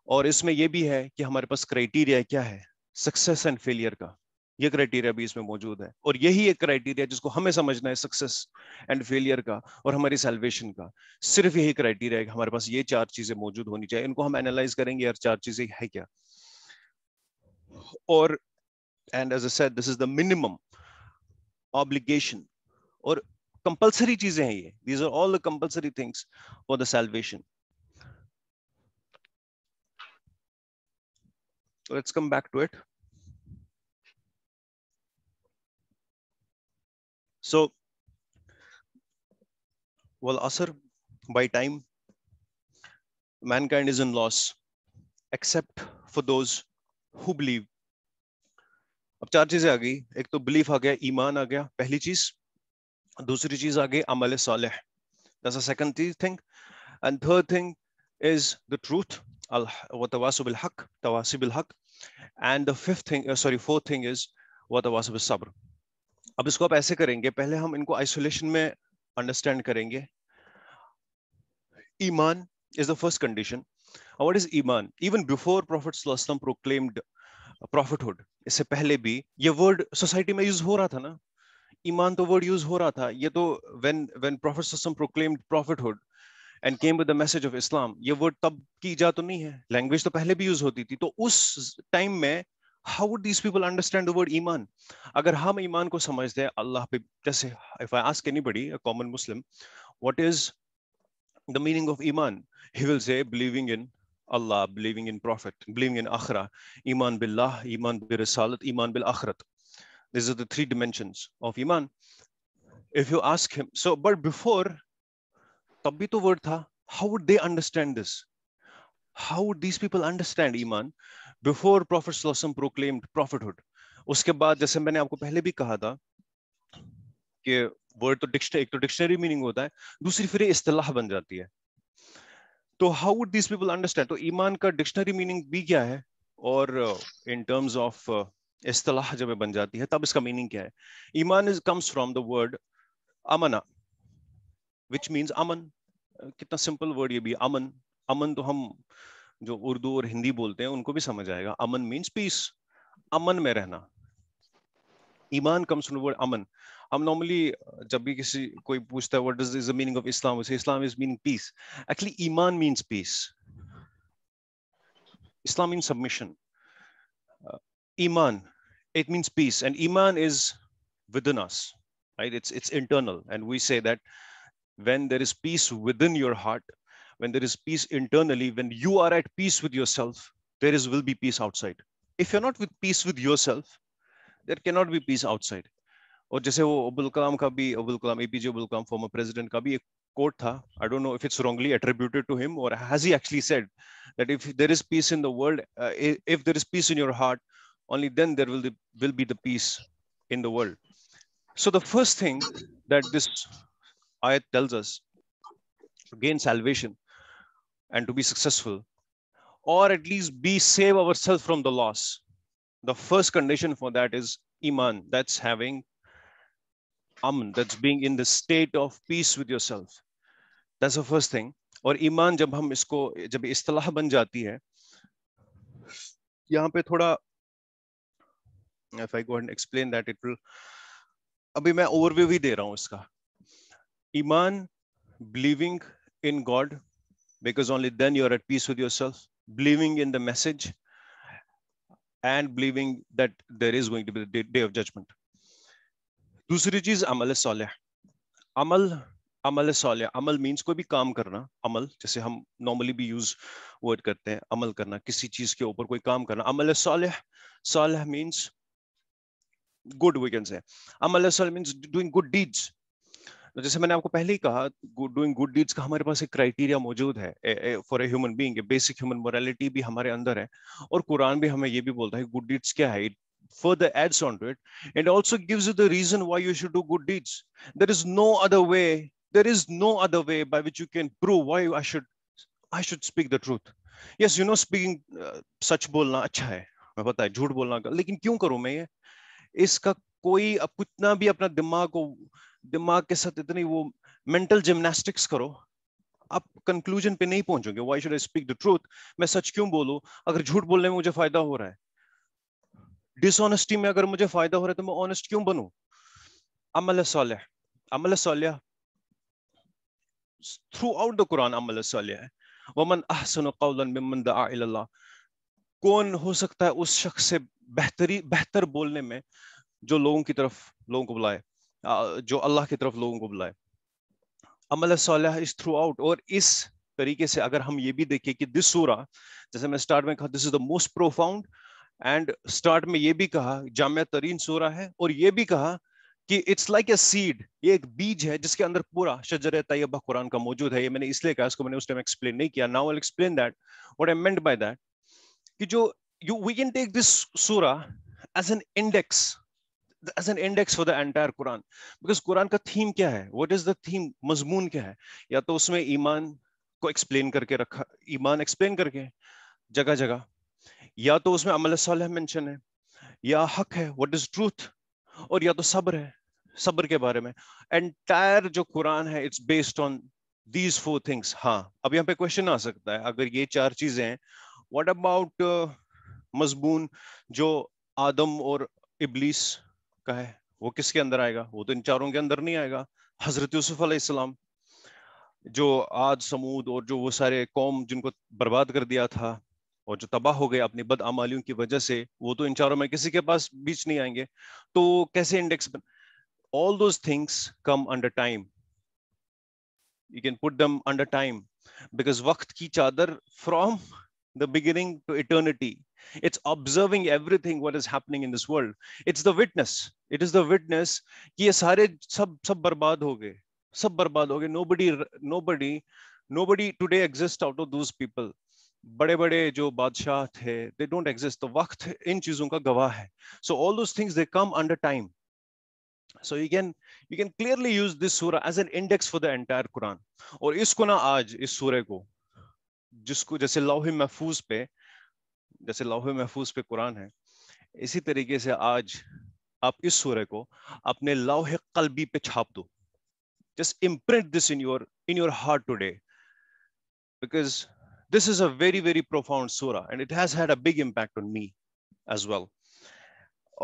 और इसमें यह भी है कि हमारे पास क्राइटेरिया क्या है सक्सेस एंड फेलियर का, ये क्राइटेरिया भी इसमें मौजूद है. और यही एक क्राइटेरिया जिसको हमें समझना है सक्सेस एंड फेलियर का और हमारी सैल्वेशन का. सिर्फ यही क्राइटेरिया है कि हमारे पास ये 4 चीजें मौजूद होनी चाहिए. इनको हम एनालाइज करेंगे यार 4 चीजें है क्या. और and as I said, this is the minimum obligation और कंपल्सरी चीजें हैं ये. These are all the compulsory things for the salvation. Let's come back to it. So, well, Asr, by time, mankind is in loss, except for those who believe. अब 4 चीजें आ गई. एक तो belief आ गया, ईमान आ गया, पहली चीज. दूसरी चीज आ गई अमल Saleh, that's the second thing. And third thing is the truth, watawasi bil haq, tawasi bil haq. And the fourth thing is watawasi bis sabr. अब इसको आप ऐसे करेंगे, पहले हम इनको आइसोलेशन में अंडरस्टैंड करेंगे. ईमान is the first condition. What is Iman? Even before Prophet sallallahu alaihi wasallam proclaimed prophethood, इससे पहले भी ये वर्ड सोसाइटी में यूज हो रहा था ना. ईमान तो वर्ड यूज हो रहा था. ये तो when Prophet sallallahu alaihi wasallam proclaimed prophethood and came with the message of Islam, ये वर्ड तब की इजाद तो नहीं है. लैंग्वेज तो पहले भी यूज होती थी. तो उस टाइम में how would these people understand the word ईमान? अगर हम ईमान को समझते हैं अल्लाह पे, जैसे if I ask anybody, a common Muslim, what is the meaning of iman, he will say believing in Allah, believing in Prophet, believing in akhirah. Iman billah, iman bil risalat, iman bil akhirat. These are the 3 dimensions of iman. If you ask him, so but before tab bhi to word tha, how would they understand this? How would these people understand iman before Prophet sallallahu alaihi wasallam proclaimed prophethood? उसके बाद जैसे मैंने आपको पहले भी कहा था कि वर्ड तो एक तो डिक्शनरी मीनिंग होता है, दूसरी फिर इस्तिलाह बन जाती है. तो how would this people understand? तो ईमान का डिक्शनरी मीनिंग भी क्या है, और इन टर्म्स ऑफ इस्तिलाह जब बन जाती है तब इसका मीनिंग क्या है. ईमान कम्स फ्रॉम द वर्ड अमना, विच मीन्स अमन. कितना सिंपल वर्ड ये भी, अमन. अमन तो हम जो उर्दू और हिंदी बोलते हैं उनको भी समझ आएगा. अमन मीन्स पीस, अमन में रहना. ईमान कम्स फ्रॉम द वर्ड अमन. हम नॉर्मली जब भी किसी कोई पूछता है what is the meaning of Islam, उसे Islam is meaning peace. Actually ईमान means peace. Islam means submission. Iman, it means peace, and Iman is within us, right? It's internal, and we say that when there is peace within your heart, when there is peace internally, when you are at peace with yourself, will be peace outside. If you're not with peace with yourself, there cannot be peace outside. और जैसे वो Abdul Kalam APJ Abdul Kalam former president का भी एक coat था, I don't know if it's wrongly attributed to him or has he actually said that if there is peace in the world, if there is peace in your heart, only then there will be the peace in the world. So the first thing that this ayat tells us to gain salvation and to be successful, or at least be save ourselves from the loss, the first condition for that is iman, that's having aman, that's being in the state of peace with yourself. That's the first thing. और ईमान जब हम इसको जब इस्तिलाह बन जाती है, यहाँ पे थोड़ा if I go ahead and explain that, it will, अभी मैं ओवरव्यू भी दे रहा हूँ इसका. ईमान, believing in God, because only then you are at peace with yourself, believing in the message, and believing that there is going to be the day of judgment. दूसरी चीज अमल सालेह. अमल सालेह, अमल मीन्स कोई भी काम करना. अमल जैसे हम नॉर्मली भी यूज वर्ड करते हैं, अमल करना, किसी चीज के ऊपर कोई काम करना. अमल सालेह, सालेह means good, we can say. अमल सालेह मीन्स डूइंग गुड डीड्स. जैसे मैंने आपको पहले ही कहा, डूइंग गुड डीड्स का हमारे पास एक क्राइटेरिया मौजूद है for a human being. Basic human morality भी हमारे अंदर है, और कुरान भी हमें ये भी बोलता है गुड डीड्स क्या है. Further adds on to it and also gives you the reason why you should do good deeds. There is no other way. There is no other way by which you can prove why I should speak the truth. Yes, you know, speaking सच बोलना अच्छा है, मैं पता है झूठ बोलना, लेकिन क्यों करूं मैं ये? इसका कोई, अब कितना भी अपना दिमाग के साथ इतनी वो मेंटल जिम्नास्टिक्स करो, आप कंक्लूजन पे नहीं पहुंचोगे. Why should I speak the truth? मैं सच क्यों बोलूं अगर झूठ बोलने में मुझे फायदा हो रहा है? डिसऑनेस्टी में अगर मुझे फायदा हो रहा है तो मैं ऑनेस्ट क्यों बनूं? अमल सालेह, अमल सालेह थ्रू आउट द कुरान अमल सालेह है. वमन अहसनु कौलन मिम्मन दआ इलल्लाह. कौन हो सकता है उस शख्स से बेहतर बोलने में जो लोगों को बुलाए, जो अल्लाह की तरफ लोगों को बुलाए. अमल सालेह इज थ्रू आउट. और इस तरीके से अगर हम ये भी देखें कि दिस सूरा, जैसे मैं स्टार्ट में कहा, this is the most profound, and start में ये भी कहा जामिया तरीन सूरा है, और ये भी कहा कि इट्स लाइक ए सीड, ये एक बीज है जिसके अंदर पूरा शजर तैयबा कुरान का मौजूद है. ये मैंने इसलिए कहा, इसको मैंने उस टाइम एक्सप्लेन नहीं किया. Now I will explain that what I meant by that, कि जो we can take this surah as an index for the entire Quran. Because कुरान का थीम क्या है, व्हाट इज द थीम, मजमून क्या है? या तो उसमें ईमान को एक्सप्लेन करके रखा, ईमान एक्सप्लेन करके जगह जगह, या तो उसमें अमल सालेह मेंशन है, या हक है, व्हाट इज ट्रूथ, और या तो सब्र है, सब्र के बारे में. एंटायर जो कुरान है it's based on these 4 things. हाँ, अब यहाँ पे क्वेश्चन आ सकता है, अगर ये 4 चीजें हैं, व्हाट अबाउट मजबून जो आदम और इब्लीस का है, वो किसके अंदर आएगा? वो तो इन चारों के अंदर नहीं आएगा. हजरत यूसुफ अलैहिस्सलाम, जो आद समूद और जो वो सारे कौम जिनको बर्बाद कर दिया था और जो तबाह हो गए अपनी बदअमालियों की वजह से, वो तो इन चारों में किसी के पास बीच नहीं आएंगे. तो कैसे index all those things come under time. You can put them under time because वक्त की चादर from the beginning to eternity, it's observing everything what is happening in this world. It's the witness. It is the witness कि ये सारे सब बर्बाद हो गए, सब बर्बाद हो गए. Nobody today exists out of those people. बड़े बड़े जो बादशाह थे, they don't exist. तो वक्त इन चीजों का गवाह है. So all those things they come under time. So you can clearly use this surah as an index for the entire Quran. और इसको ना आज इस सूरह को, जिसको जैसे लौह महफूज पे कुरान है, इसी तरीके से आज आप इस सूरह को अपने लौह कल्बी पे छाप दो. Just imprint this in your heart today, because this is a very very profound surah and it has had a big impact on me as well.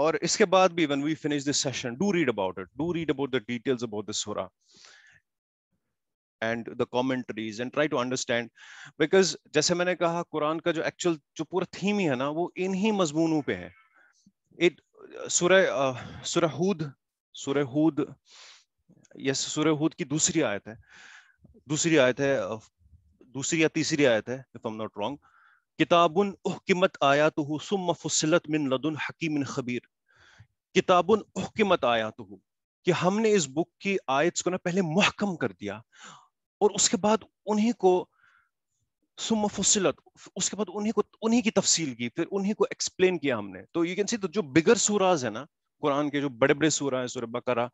और इसके बाद भी when we finish this session, do read about it, do read about the details about the surah. and the commentaries and try to understand, because जैसे मैंने कहा कुरान का जो actual जो पूरा थीम ही है ना वो इन्हीं मजमूनों पे है. It सूरह हूद यस सूरह हूद की दूसरी आयत है, दूसरी या तीसरी आयत है if I'm not wrong. किताबुन उहकिमत आयातुहु सुम्मा फुस्सिलत मिन लदुन हकीमिन खबीर. किताबुन उहकिमत आयातुहु, कि हमने इस बुक की आयत को ना पहले मुहकम कर दिया और उसके बाद उन्हीं को सुम्मा फुस्सिलत, उसके बाद उन्हीं की तफसील की, फिर उन्हीं को एक्सप्लेन किया हमने. तो यू कैन सी, तो जो बिगर सूराज है ना कुरान के, जो बड़े बड़े सूरा है, सूरह बकरा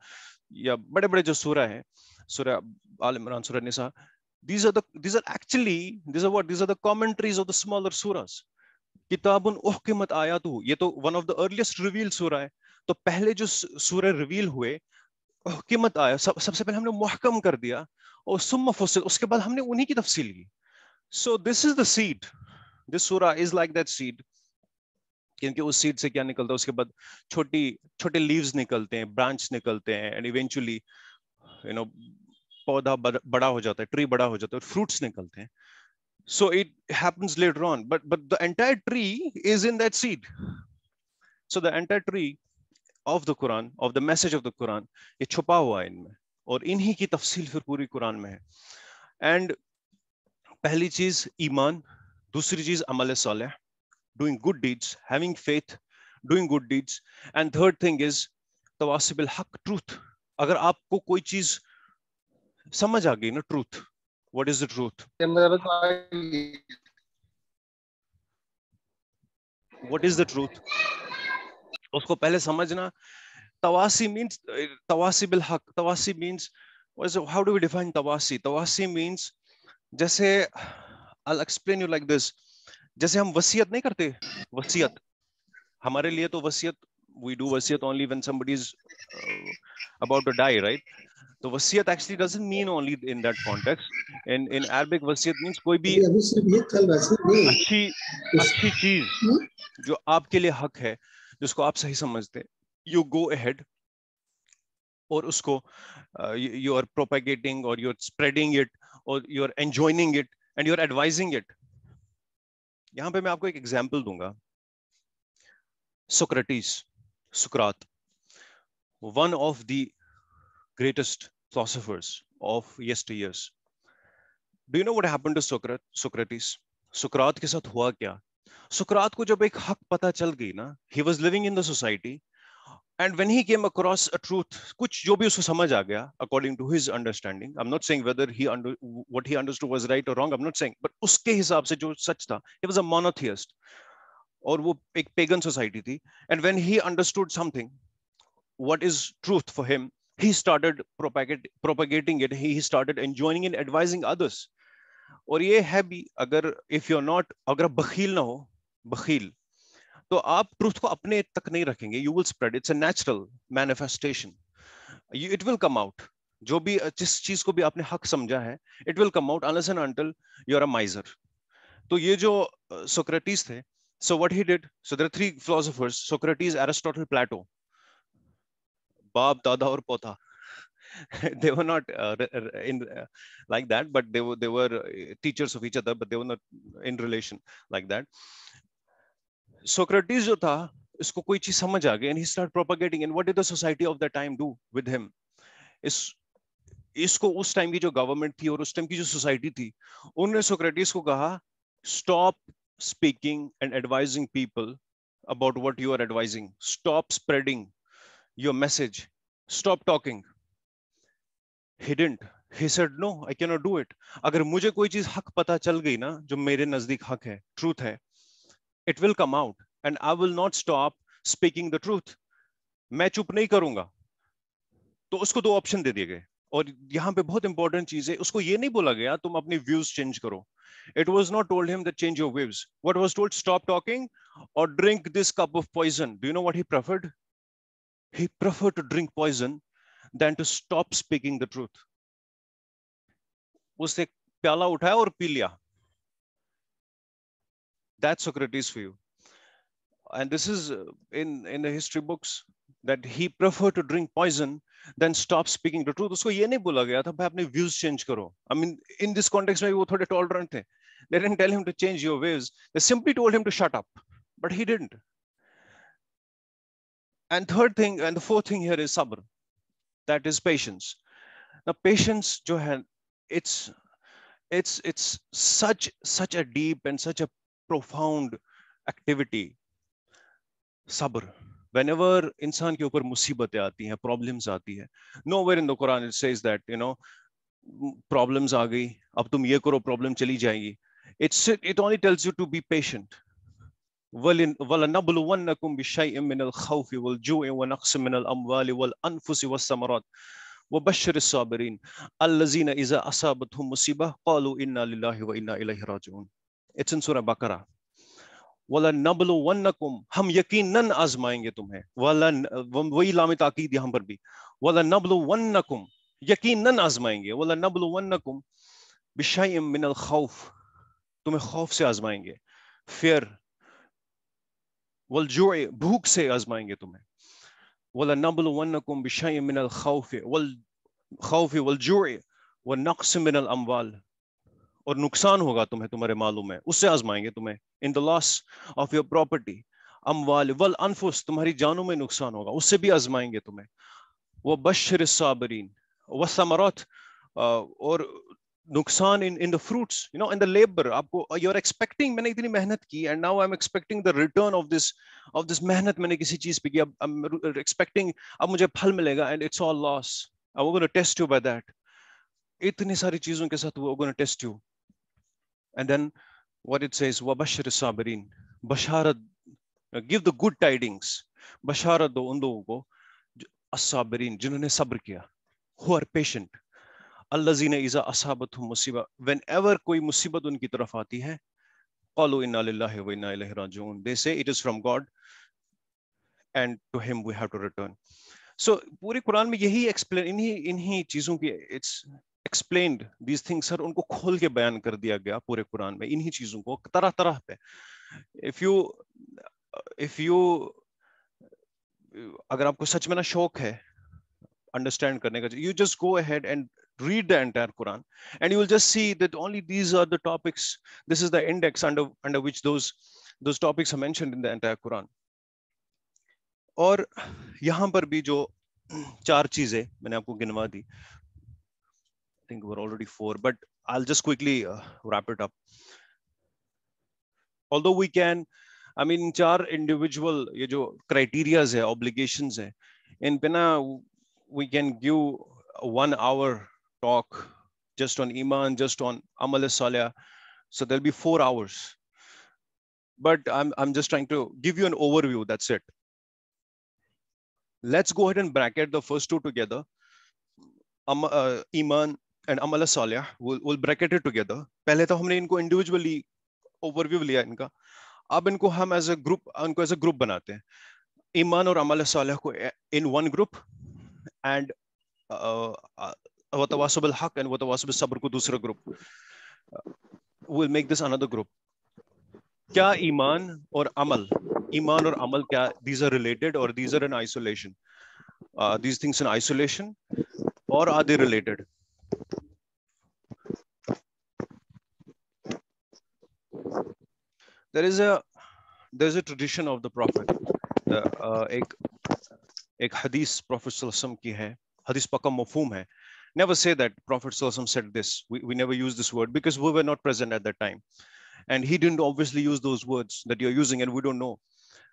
या बड़े बड़े जो सूरा है, सूरह आल इमरान, सूरह निसा, these are actually, these are the commentaries of the smaller surahs. किताबुन उहकिमत आयातुहु, ये तो one of the earliest reveal सूरा है. तो पहले जो सूरह रिवील हुए, उहकिमत आया, सबसे पहले हमने मुहकम कर दिया, और सुम्मा फुस्सिल, उसके बाद हमने उन्हीं की तफसील की. So this is the seed. This surah is like that seed. क्योंकि उस सीड से क्या निकलता है, उसके बाद छोटी छोटे लीव्स निकलते हैं, ब्रांच निकलते हैं, एंड इवेंचुअली यू नो पौधा बड़ा हो जाता है, ट्री बड़ा हो जाता है, फ्रूट्स निकलते हैं. So it happens later on, but the entire tree is in that seed. So the entire tree of the Quran, of the message of the Quran, ये छुपा हुआ है इनमें, और इन्हीं की तफसील फिर पूरी कुरान में है. एंड पहली चीज ईमान, दूसरी चीज अमल Saleh, doing good deeds, having faith, doing good deeds, and third thing is तवासिबिल हक, truth. अगर आपको कोई चीज समझ आ गई ना, truth, what is the truth? What is the truth? उसको पहले समझना. Tawasi means tawasi bil haq. Tawasi means, how do we define tawasi? Tawasi means, जैसे I'll explain you like this. जैसे हम वसीयत नहीं करते, वसीयत हमारे लिए तो वसीयत, we do wasiyat only when somebody is about to die, right? तो वसीयत actually doesn't mean only in that context. In Arabic वसीयत means कोई भी अच्छी चीज जो आपके लिए हक है, जिसको आप सही समझते, you go ahead और उसको you are propagating or you're spreading it or you're enjoining it and you're advising it. यहाँ पे मैं आपको एक एग्जाम्पल दूंगा. Socrates, one of the greatest philosophers of yesteryears. Do you know what happened to Socrates? सुकरात के साथ हुआ क्या? सुकरात को जब एक हक पता चल गई ना, he was living in the society, and when he came across a truth, कुछ जो भी उसको समझ आ गया, according to his understanding, I'm not saying whether what he understood was right or wrong, I'm not saying, but उसके हिसाब से जो सच था, he was a monotheist, और वो एक pagan society थी, and when he understood something, what is truth for him, he started propagating it, he started enjoining and advising others. और ये है भी, अगर if you're not, अगर आप बखील ना हो, बखील, तो आप ट्रूथ को अपने तक नहीं रखेंगे, you will spread, it's a natural manifestation, it will come out. जो भी जिस चीज को भी आपने हक समझा है, it will come out unless and until you're a miser. तो ये जो Socrates थे, so what he did, so there are three philosophers, Socrates, Aristotle, Plato, बाप दादा और पोता. They were not like that, but they were teachers of each other, but they were not in relation like that. Socrates जो था, इसको कोई चीज समझ आ गई, and he started propagating. And what did the society of that time do with him? इसको उस time की जो गवर्नमेंट थी और उस टाइम की जो सोसाइटी थी, उन्होंने सोक्रेटिस को कहा, stop speaking and advising people about what you are advising. Stop spreading your message. Stop talking. He didn't. He said, no, I cannot do it. अगर मुझे कोई चीज हक पता चल गई ना, जो मेरे नजदीक हक है, truth है, it will come out and I will not stop speaking the truth. मैं चुप नहीं करूंगा. तो उसको दो ऑप्शन दे दिए गए. और यहाँ पे बहुत इंपॉर्टेंट चीज है, उसको ये नहीं बोला गया तुम अपनी व्यूज चेंज करो. It was not told him that change your views. What was told, stop talking or drink this cup of poison. Do you know what he preferred? He preferred to drink poison than to stop speaking the truth. उसने प्याला उठाया और P लिया. That's Socrates for you. And this is in the history books. that he preferred to drink poison than stop speaking the truth. उसको ये नहीं बोला गया था भाई अपने views change करो. I mean in this context में वो थोड़े tolerant थे. They didn't tell him to change your ways. They simply told him to shut up, but he didn't. And third thing and the fourth thing here is sabr, that is patience. Now patience जो है, it's such a deep and such a profound activity. sabr, whenever इंसान के ऊपर मुसीबतें आती हैं, problems आती है, nowhere in the Quran it says that problems आ गई, अब तुम ये करो, problem चली जाएगी. It only tells you to be patient. وَلَنَبْلُوَنَّكُمْ بِشَيْءٍ مِّنَ الْخَوْفِ وَالْجُوعِ وَنَقْصٍ مِّنَ الْأَمْوَالِ وَالْأَنفُسِ وَالثَّمَرَاتِ وَبَشِّرِ الصَّابِرِينَ الَّذِينَ إِذَا أَصَابَتْهُم مُّصِيبَةٌ قَالُوا إِنَّا لِلَّهِ وَإِنَّا إِلَيْهِ راجعون. It's in Surah Baqarah. وَلَنَبْلُوَنَّكُمْ, हम यकीनन आजमाएंगे तुम्हें. वही लाम ताकीद यहाँ पर भी. وَلَنَبْلُوَنَّكُمْ, यकीनन आजमाएंगे. وَلَنَبْلُوَنَّكُمْ بِشَيْءٍ مِّنَ الْخَوْفِ, तुम्हें खौफ से आजमाएंगे. Fear. वल्जुअ, भूख से आजमाएंगे तुम्हें. वलनबलुवन्नकुम बिशैइन मिनल खौफ वल्जुअ वनक्स मिनल अमवाल, और नुकसान होगा तुम्हें तुम्हारे मालों में, उससे आजमाएंगे तुम्हें. In the loss of your property. अमवाल वल अनफुस, तुम्हारी जानों में नुकसान होगा, उससे भी आजमाएंगे तुम्हें. वबश्शिर साबिरीन वसमरात, और नुकसान in the fruits, in the labor. आपको you're expecting, मैंने इतनी मेहनत की and now I'm expecting the return of this मेहनत मैंने किसी चीज पे की, अब I'm expecting अब मुझे फल मिलेगा, and it's all loss. I'm going to test you by that. इतनी सारी चीजों के साथ we're going to test you. And then what it says, वबश्शिर साबिरीन, Basharat, give the good tidings, बशारत दो उन लोगों को as-साबिरीन, जिन्होंने सब्र किया, who are patient. अल्लज़ीना इज़ा असाबतहुम मुसीबा, whenever कोई मुसीबत उनकी तरफ आती है, क़ालू इन्ना लिल्लाहि व इन्ना इलैहि राजिऊन, they say it is from God and to him we have to return. So पूरे कुरान में यही एक्सप्लेन, इन्हीं चीजों की it's explained, these things sir उनको खोल के बयान कर दिया गया पूरे कुरान में, इन्हीं चीजों को तरह तरह पे. if you अगर आपको सच में ना शौक है understand करने का, you just go ahead and read the entire Quran and you will just see that only these are the topics, this is the index under which those topics are mentioned in the entire Quran. और यहाँ पर भी जो चार चीजें मैंने आपको गिनवा दी, I think we're already 4, but I'll just quickly wrap it up. Although we can, I mean, चार individual ये जो criterias है, obligations है, इन पे ना we can give 1 hour talk just on Iman, just on Amal Salih. So there'll be 4 hours. But I'm just trying to give you an overview, that's it. Let's go ahead and bracket the first two together. Iman and Amal Salih, we'll bracket it together. पहले तो हमने इनको individually overview लिया इनका. अब इनको हम as a group बनाते हैं. ईमान और अमल सालिह को in one group and वतवासो बिल हक and वतवासो बिल सब्र को दूसरा group. We'll make this another group. क्या ईमान और अमल क्या these are related or these are in isolation? These things in isolation or are they related? There's a tradition of the Prophet. एक हदीस Prophet sallallahu alaihi wasallam की है, हदीस पक्का मफहूम है. Never say that Prophet sallallahu alaihi wasallam said this. We never use this word because we were not present at that time, and he didn't obviously use those words that you're using, and we don't know.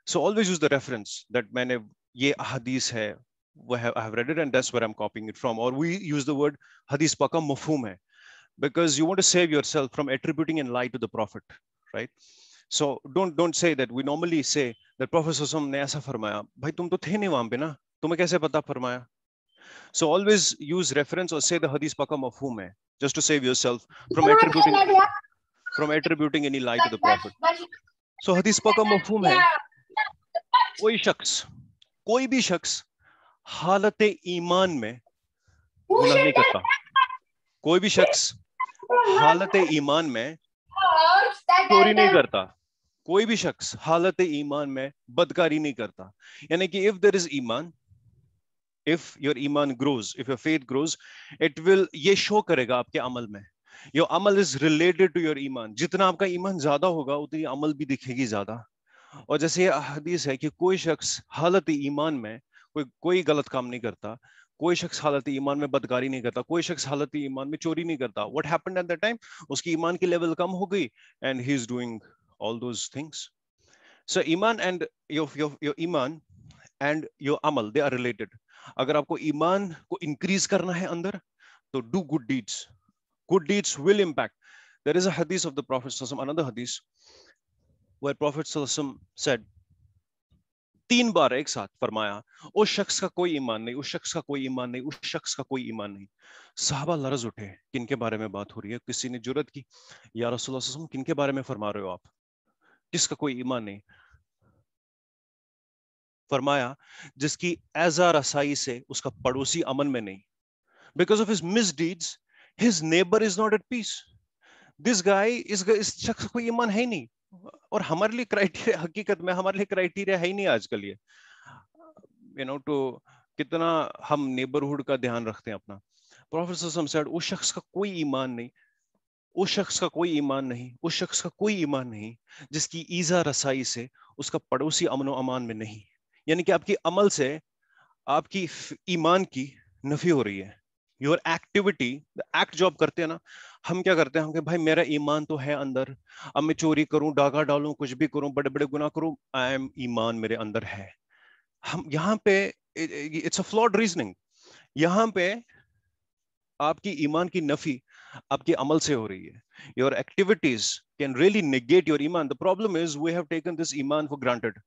So always use the reference that मैंने ये hadith है, I have read it and that's where I'm copying it from. Or we use the word hadith पक्का मफहूम है, because you want to save yourself from attributing and lie to the Prophet, right? So don't say that. We normally say that Prophet sallallahu alaihi wasallam ने ऐसा फरमाया. भाई तुम तो थे नहीं वहां पे ना, तुम्हें कैसे पता फरमाया? So always use reference or say the hadith paka mafhum hai, just to save yourself from attributing any lie to the Prophet. So hadith paka mafhum hai, कोई भी शख्स हालत ईमान में गुनाह नहीं करता. कोई भी शख्स हालत ईमान में चोरी नहीं करता. कोई भी शख्स हालत ईमान में बदकारी नहीं करता। यानी कि if there is iman, if your iman grows, if your faith grows, it will, ये शो करेगा आपके अमल में। your amal is related to your iman, जितना आपका ईमान ज्यादा होगा उतनी अमल भी दिखेगी ज्यादा। और जैसे ये हदीस है कि कोई शख्स हालत ईमान में कोई गलत काम नहीं करता, कोई शख्स हालत ईमान में बदकारी नहीं करता, कोई शख्स हालत ईमान में चोरी नहीं करता। What happened at that time? उसकी ईमान की लेवल कम हो गई and he is doing all those things. So iman and your iman and your amal, they are related. अगर आपको ईमान को इंक्रीज करना है अंदर, तो do good deeds. Good deeds will impact. There is a hadith of the prophet सल्लल्लाहु अलैहि वसल्लम, अनदर हदीस where prophet sallallahu alaihi wasallam said, 3 बार एक साथ फरमाया, उस शख्स का कोई ईमान नहीं, उस शख्स का कोई ईमान नहीं, उस शख्स का कोई ईमान नहीं। साहबा लरज उठे, किनके बारे में बात हो रही है? किसी ने जुर्रत की, या रसूलुल्लाह सल्लल्लाहु अलैहि वसल्लम किनके बारे में फरमा रहे हो आप? किसका कोई ईमान नहीं? फरमाया, जिसकी एजा रसाई से उसका पड़ोसी अमन में नहीं। Because of his misdeeds his neighbour is not at peace. This guy, इस शख्स को ईमान है ही नहीं। और हमारे लिए क्राइटेरिया, हकीकत में हमारे लिए क्राइटेरिया है ही नहीं आजकल ये, टू कितना हम नेबरहुड का ध्यान रखते हैं अपना। प्रॉफेट सल्लल्लाहु अलैहि वसल्लम सेड, उस शख्स का कोई ईमान नहीं, उस शख्स का कोई ईमान नहीं, उस शख्स का कोई ईमान नहीं जिसकी ईजा रसाई से उसका पड़ोसी अमन व अमान में नहीं। यानी कि आपकी अमल से आपकी ईमान की नफी हो रही है। योर एक्टिविटी, एक्ट जो आप करते हैं ना, हम क्या करते हैं, हम भाई मेरा ईमान तो है अंदर, अब मैं चोरी करूं, डाका डालूं, कुछ भी करूं, बड़े बड़े गुनाह करूं, आई एम, ईमान मेरे अंदर है। हम यहाँ पे, इट्स अ फ्लॉड रीजनिंग। यहाँ पे आपकी ईमान की नफी आपके अमल से हो रही है। Your activities can really negate your iman. The problem is we have taken this iman for granted.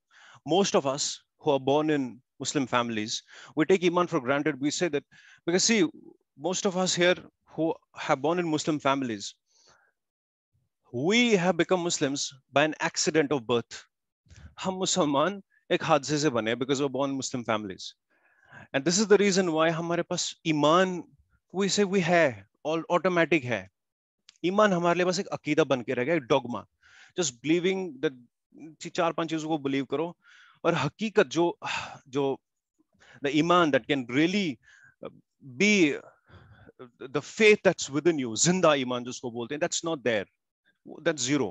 Most of us who are born in Muslim families, we take Iman for granted. We say that because, see, most of us here who have born in Muslim families, we have become Muslims by an accident of birth. हम मुसलमान एक हादसे से बने because we're born in Muslim families. And this is the reason why हमारे पास ईमान, we say we है, all automatic है। ईमान हमारे लिए बस एक अकीदा बन के रह गया, एक डॉगमा, just believing that 4-5 चीजों को बिलीव करो। और हकीकत जो the iman that can really be the faith that's within you, जिंदा ईमान जिसको बोलते हैं, that's not there, that's zero।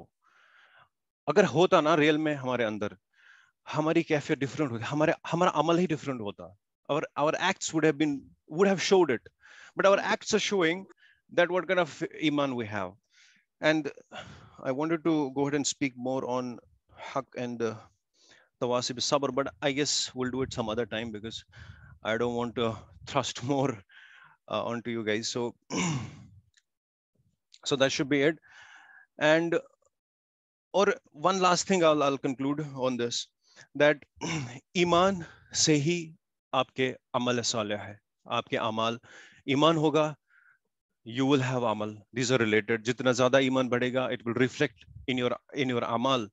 अगर होता ना रियल में हमारे अंदर, हमारी कैफियत डिफरेंट होती, हमारा अमल ही डिफरेंट होता। our acts would have showed it, but our acts are showing that what kind of iman we have। And I wanted to go ahead and speak more on haq and tawasib sabr, but I guess we'll do it some other time because I don't want to thrust more onto you guys. So so that should be it। And or one last thing I'll conclude on this, that ईमान से ही आपके अमल सालिह है। आपके अमाल, ईमान होगा, you will have amal, these are related। जितना ज्यादा ईमान बढ़ेगा, it will reflect in your amal।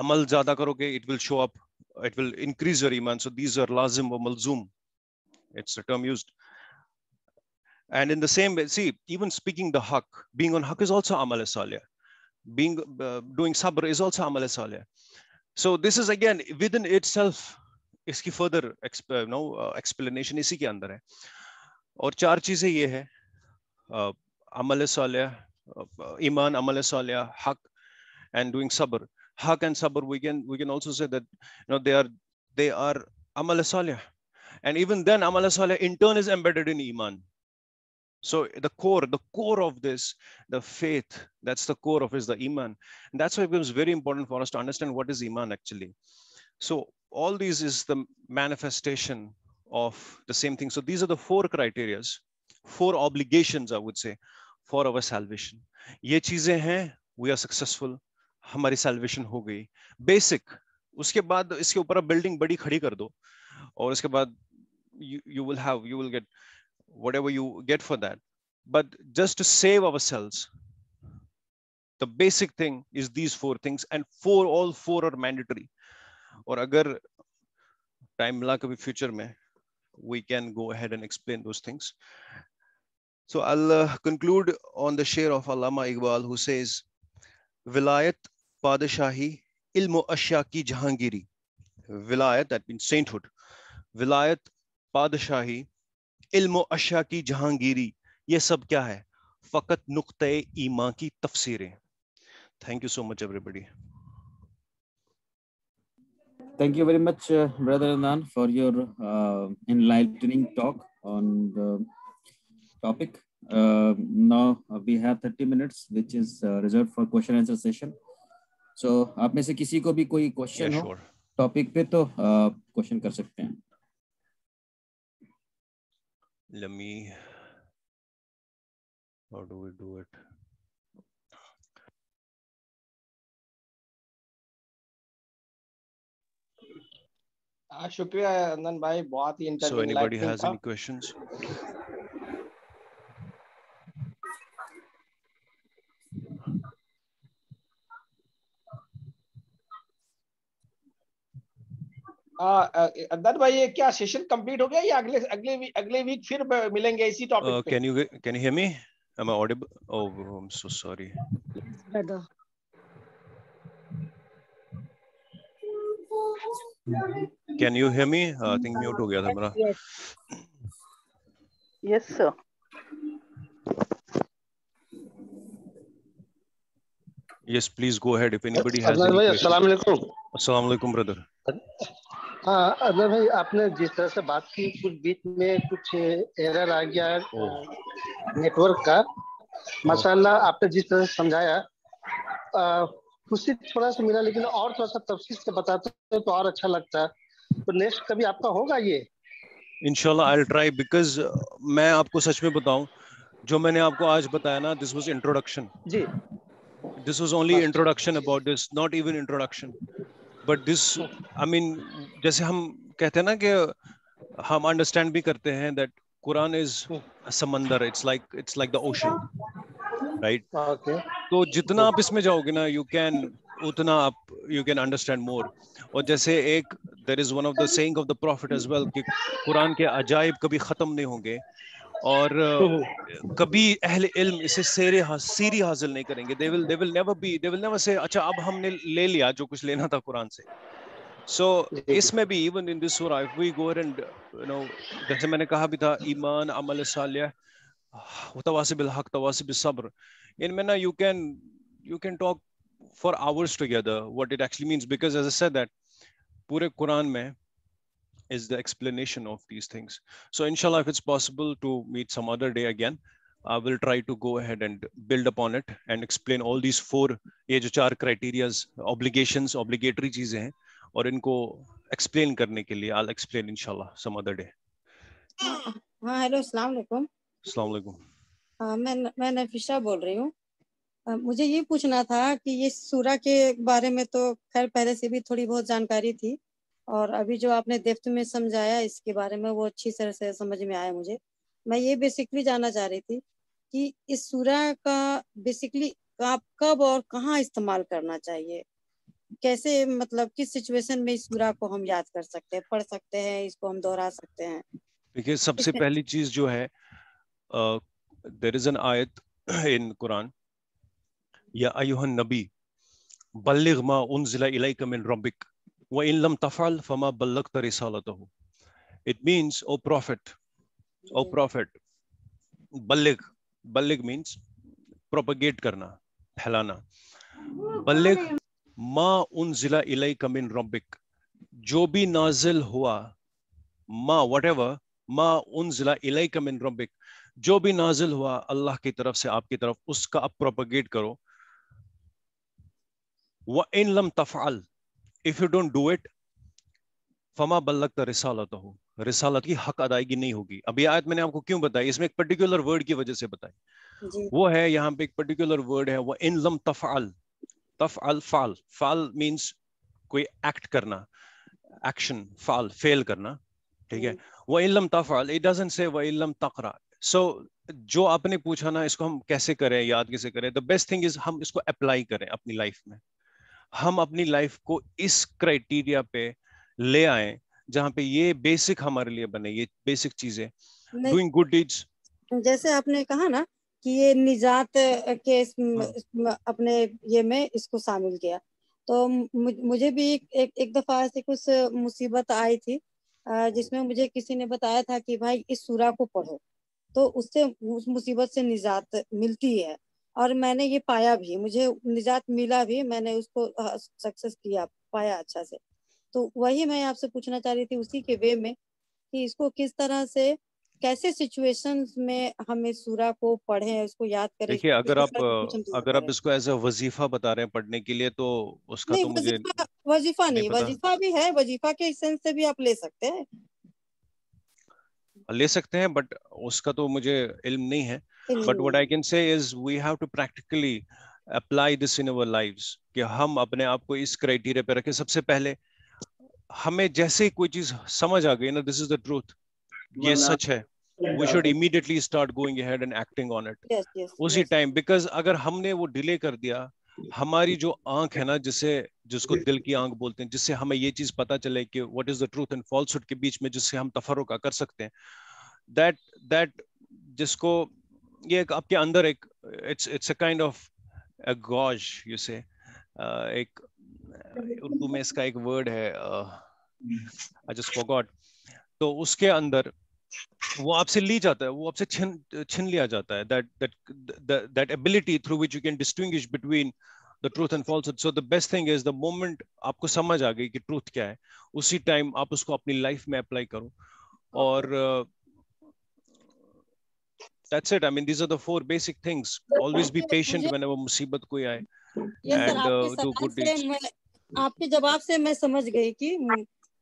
अमल ज्यादा करोगे, it will show up, it will increase your iman। So these are lazim wa malzoom, it's a term used। And in the same way, see, even speaking the haq, being on haq is also amal salih, being doing sabr is also amal salih। So this is again within itself, इसकी further explanation इसी के अंदर है। और 4 चीजें ये है, amal salih, iman, amal salih, haq, and doing sabr। Haq and sabr, we can also say that they are amal salih, and even then amal salih in turn is embedded in iman। So the core of this, the faith, that's the core of is the iman। And that's why it becomes very important for us to understand what is iman actually। So all these is the manifestation of the same thing। So these are the 4 criterias, 4 obligations, I would say, for our salvation। ये चीजें हैं, we are successful, हमारी salvation हो गई basic। उसके बाद इसके ऊपर आप बिल्डिंग बड़ी खड़ी कर दो, और उसके बाद you will get whatever you get for that। But just to save ourselves, the basic thing is these 4 things, and all 4 are mandatory। और अगर टाइम मिला कभी फ्यूचर में, we can go ahead and explain those things। So I'll conclude on the share of Allama Iqbal, who says, विलायत पादशाही, इल्म अशिया की जहांगीरी. विलायत, that means sainthood. विलायत, पादशाही, इल्म अशिया की जहांगीरी, ये सब क्या है? फकत नुक्ते ईमान की तफसीरें. Thank you so much everybody. Thank you very much, Brother Adnan, for your enlightening talk on the topic. Now we have 30 minutes, which is reserved for question answer session. So, आप में से किसी को भी कोई क्वेश्चन हो topic पे तो क्वेश्चन कर सकते हैं. Let me, how do we do it? शुक्रिया अदनान भाई, बहुत ही So anybody has any questions? Adnan भाई, ये क्या सेशन कंप्लीट हो गया या अगले वीक फिर मिलेंगे इसी टॉपिक पे? Can you hear me? Am I audible? Oh, I'm so sorry. Can you hear me? I think mute हो गया था मेरा. Yes, sir. Yes, please go ahead if anybody has Adnan any भाई, questions. अस्सलाम वालेकुम. अस्सलाम वालेकुम ब्रदर. हाँ अदनान भाई, आपने जिस तरह से बात की, कुछ बीच में कुछ एरर आ गया नेटवर्क का. माशाल्लाह आपने जिस तरह से समझाया खुशी थोड़ा सा मिला, लेकिन और थोड़ा सा तफसील से बताते तो और अच्छा लगता. तो नेक्स्ट कभी आपका होगा ये? इंशाल्लाह I'll try, because मैं आपको सच में बताऊं, जो मैंने आपको आज बताया ना, this was introduction. Ji. This was only introduction about this, not even introduction. But this, I mean, जैसे हम कहते हैं ना कि हम understand भी करते हैं that Quran is a समंदर, it's like the ocean, right? Okay. तो जितना आप इसमें जाओगे ना, उतना आप you can understand more. और जैसे एक there is one of the saying of the Prophet as well कि कुरान के अजाइब कभी खत्म नहीं होंगे, और कभी अहले इल्म इसे सीरी हासिल नहीं करेंगे. they will never say अच्छा अब हमने ले लिया जो कुछ लेना था कुरान से. So इसमें भी even in this surah, if we go and जैसे मैंने कहा भी था, ईमान, अमल सालिह, तवासी बिल हक, तवासी बिस सब्र, इनमें ना you can talk for hours together what it actually means, because as I said that पूरे कुरान में is the explanation of these things. So inshallah, if it's possible to meet some other day again, I will try to go ahead and build upon it and explain all these ये जो 4 criterias, obligations, obligatory चीजें हैं, और इनको explain करने के लिए I'll explain inshallah some other day. हाँ, हेलो, अस्सलाम वालेकुम. अस्सलाम वालेकुम. मैं नफीसा बोल रही हूँ. मुझे ये पूछना था कि ये सूरा के बारे में तो खैर पहले से भी थोड़ी बहुत जानकारी थी, और अभी जो आपने डेप्थ में समझाया इसके बारे में वो अच्छी तरह से समझ में आया मुझे. मैं ये बेसिकली जानना चाह रही थी कि इस सूरा का बेसिकली कब और कहाँ इस्तेमाल करना चाहिए, कैसे, मतलब किस सिचुएशन में इस सूरा को हम याद कर सकते हैं, पढ़ सकते हैं, इसको हम दोहरा सकते हैं. देखिए, सबसे पहली चीज जो है, there is an ayat in Quran, या अय्युहन नबी बल्लिग मा उनज़िला इलैका मिन रब्बिक व इन लम तफ़अल फमा बल्लगत रिसालतहु. It means, O prophet, बल्लिग means propagate करना, फैलाना. बल्लिग मा उनज़िला इलैका मिन रब्बिक, जो भी नाजिल हुआ, whatever मा उनज़िला इलैका मिन रब्बिक, जो भी नाजिल हुआ अल्लाह की तरफ से आपकी तरफ, उसका आप प्रोपगेट करो. وَإِن لَمْ تَفْعَلْ, if you don't do it, फमा बल्लगत रिसालतहु, रिसालत की हक अदायगी नहीं होगी. अब ये आयत मैंने आपको क्यों बताई, इसमें एक पर्टिकुलर वर्ड की वजह से बताई. वो है यहाँ पे एक पर्टिकुलर वर्ड है, वइन लम तफ़अल. तफ़अल फाल मींस कोई एक्ट करना, एक्शन, फाल फेल करना, ठीक है. वइन लम तफ़अल, इट डजंट से वइन लम तक़रा. सो जो आपने पूछा ना, इसको हम कैसे करें, याद कैसे करें, द बेस्ट थिंग इज हम इसको अप्लाई करें अपनी लाइफ में. हम अपनी लाइफ को इस क्राइटेरिया पे ले आए जहां पे ये बेसिक हमारे लिए बने, ये बेसिक चीजें, डूइंग गुड डीड्स. जैसे आपने कहा ना कि ये निजात के अपने ये में इसको शामिल किया, तो मुझे भी एक दफा ऐसे कुछ मुसीबत आई थी, जिसमें मुझे किसी ने बताया था कि भाई इस सूरा को पढ़ो, तो उससे उस मुसीबत से निजात मिलती है। और मैंने ये पाया भी, मुझे निजात मिला भी, मैंने उसको सक्सेस किया, पाया अच्छा से। तो वही मैं आपसे पूछना चाह रही थी उसी के वे में, कि इसको किस तरह से, कैसे सिचुएशंस में हमें सूरा को पढ़ें, उसको याद करें, देखिए, इसके सारे कंफ्यूजन दूर अगर आप करें। इसको एज अ वजीफा बता रहे हैं पढ़ने के लिए, तो उसका नहीं, तो मुझे वजीफा वजीफा नहीं नहीं, पता। वजीफा भी है, वजीफा के सेंस से भी आप ले सकते हैं। ले सकते हैं, बट उसका तो मुझे इल्म नहीं है। But what I can say is we have to practically apply this in our lives, कि हम अपने आप को इस क्राइटेरिया पे रखें। सबसे पहले हमें जैसे ही कोई चीज समझ आ गई ना, दिस इज द ट्रूथ, ये सच है, we should immediately start going ahead and acting on it yes yes उसी यस। टाइम। बिकॉज अगर हमने वो डिले कर दिया, हमारी जो आंख है ना, जिसको दिल की आंख बोलते हैं, जिससे हमें ये चीज पता चले कि what is the truth and falsehood के बीच में, जिससे हम तफर्रुक कर सकते हैं, दैट दैट जिसको ये आपके अंदर एक, it's a kind of a gauge you say, एक उर्दू में इसका एक वर्ड है, आई जस्ट फॉरगॉट। तो उसके अंदर वो आपसे ली जाता है, वो आपसे छिन छिन लिया जाता है, that ability through which you can distinguish between the truth and falsehood. So the best thing is the moment आपको समझ आ गई कि ट्रूथ क्या है, उसी टाइम आप उसको अपनी लाइफ में अप्लाई करो। और that's it. I mean, these are the four basic things. Always be patient मुझे whenever मुसीबत कोई आए, ये सर, and आपके do सवाल good से deeds. मैं, आपके जवाब से मैं समझ गई कि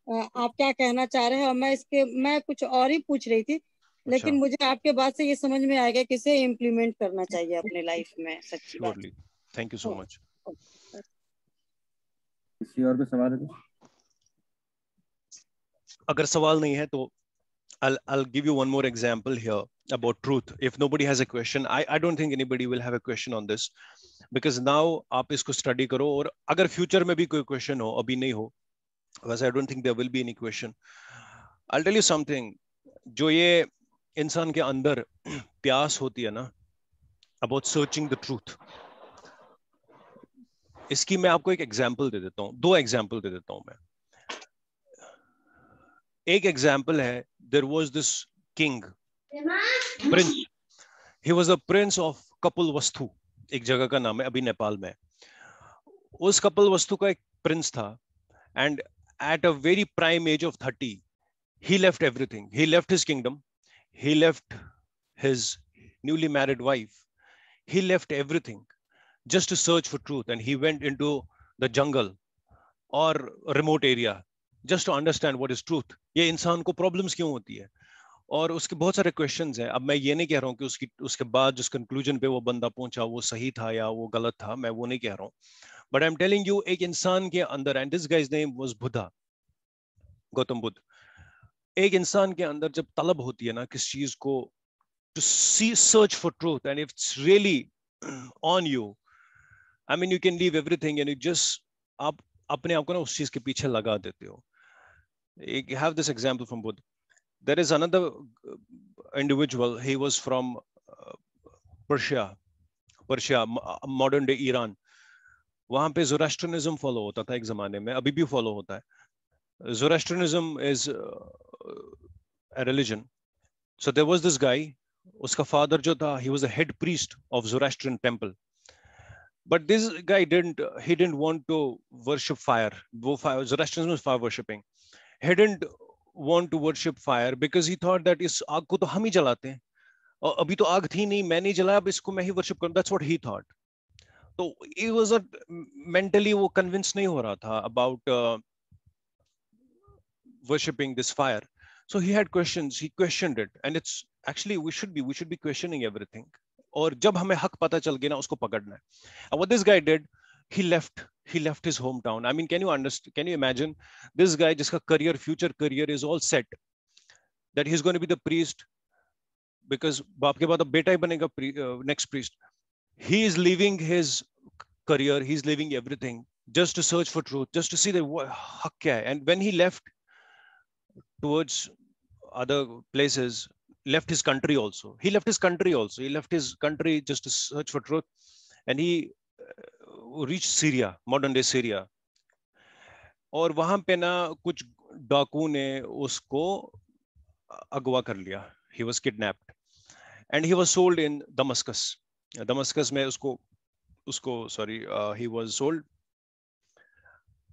आप क्या कहना चाह रहे हैं, और मैं कुछ और ही पूछ रही थी, अच्छा, लेकिन मुझे आपके बात से ये समझ में आ गया कि इसे इम्प्लीमेंट करना चाहिए अपने लाइफ में, सच्ची बात। surely. Thank you so much. किसी और को सवाल है तो? अगर सवाल नहीं है तो I'll give you one more example here about truth. If nobody has a question, I don't think anybody will have a question on this, because now आप इसको study करो, और अगर future में भी कोई question हो, अभी नहीं हो, वैसे I don't think there will be any question. I'll tell you something. जो ये इंसान के अंदर प्यास होती है ना, about searching the truth, इसकी मैं आपको एक एग्जाम्पल दे देता हूँ, दो एग्जाम्पल दे देता हूँ मैं। एक एग्जाम्पल है, there was this king, prince, he was a prince of Kapilavastu, एक जगह का नाम है, अभी नेपाल में। उस कपिलवस्तु का एक प्रिंस था, and at a very prime age of 30 he left everything. He left his kingdom, he left his newly married wife, he left everything just to search for truth, and he went into the jungle or remote area just to understand what is truth. ये इंसान को problems क्यों होती है, और उसके बहुत सारे क्वेश्चंस हैं। अब मैं ये नहीं कह रहा हूँ कि उसके बाद जिस कंक्लूजन पे वो बंदा पहुंचा वो सही था या वो गलत था, मैं वो नहीं कह रहा हूँ, but I am telling you, एक इंसान के अंदर, and this guys name was Buddha, Gautam Buddha. एक इंसान के अंदर जब तलब होती है ना किस चीज को, to see search for truth, and if it's really on you, I mean you can leave everything and you just, आप अपने आप को ना उस चीज के पीछे लगा देते हो। You have this example from Buddha. There is another individual, he was from Persia, modern day Iran. वहां पे Zoroastrianism फॉलो होता था एक जमाने में, अभी भी फॉलो होता है। Zoroastrianism is a religion. So there was this guy, उसका father जो था, he was the head priest of Zoroastrian temple. But this guy didn't want to worship fire. Zoroastrianism is fire worshipping. He didn't want to worship fire because he thought that इस आग को तो हम ही जलाते हैं, और अभी तो आग थी नहीं, मैं नहीं जलाया, अब इसको मैं ही वर्शिप करूं. That's what he thought. तो he was a mentally वो convinced नहीं हो रहा था about worshipping this fire. So he had questions, he questioned it, and it's actually we should be questioning everything. और जब हमें हक पता चल गया ना, उसको पकड़ना है. And what this guy did, he left his hometown. I mean, can you imagine this guy जिसका future career is all set, that he's going to be the priest, because बाप के बाद अब बेटा ही बनेगा next priest. He is leaving his career, he's leaving everything just to search for truth, just to see that hak kya hai. And when he left towards other places, left his country also, he left his country just to search for truth. And he reached Syria, modern day Syria, और वहां पे ना कुछ डाकू ने उसको अगवा कर लिया. He was kidnapped and he was sold in Damascus. Damascus में उसको sorry, he was sold.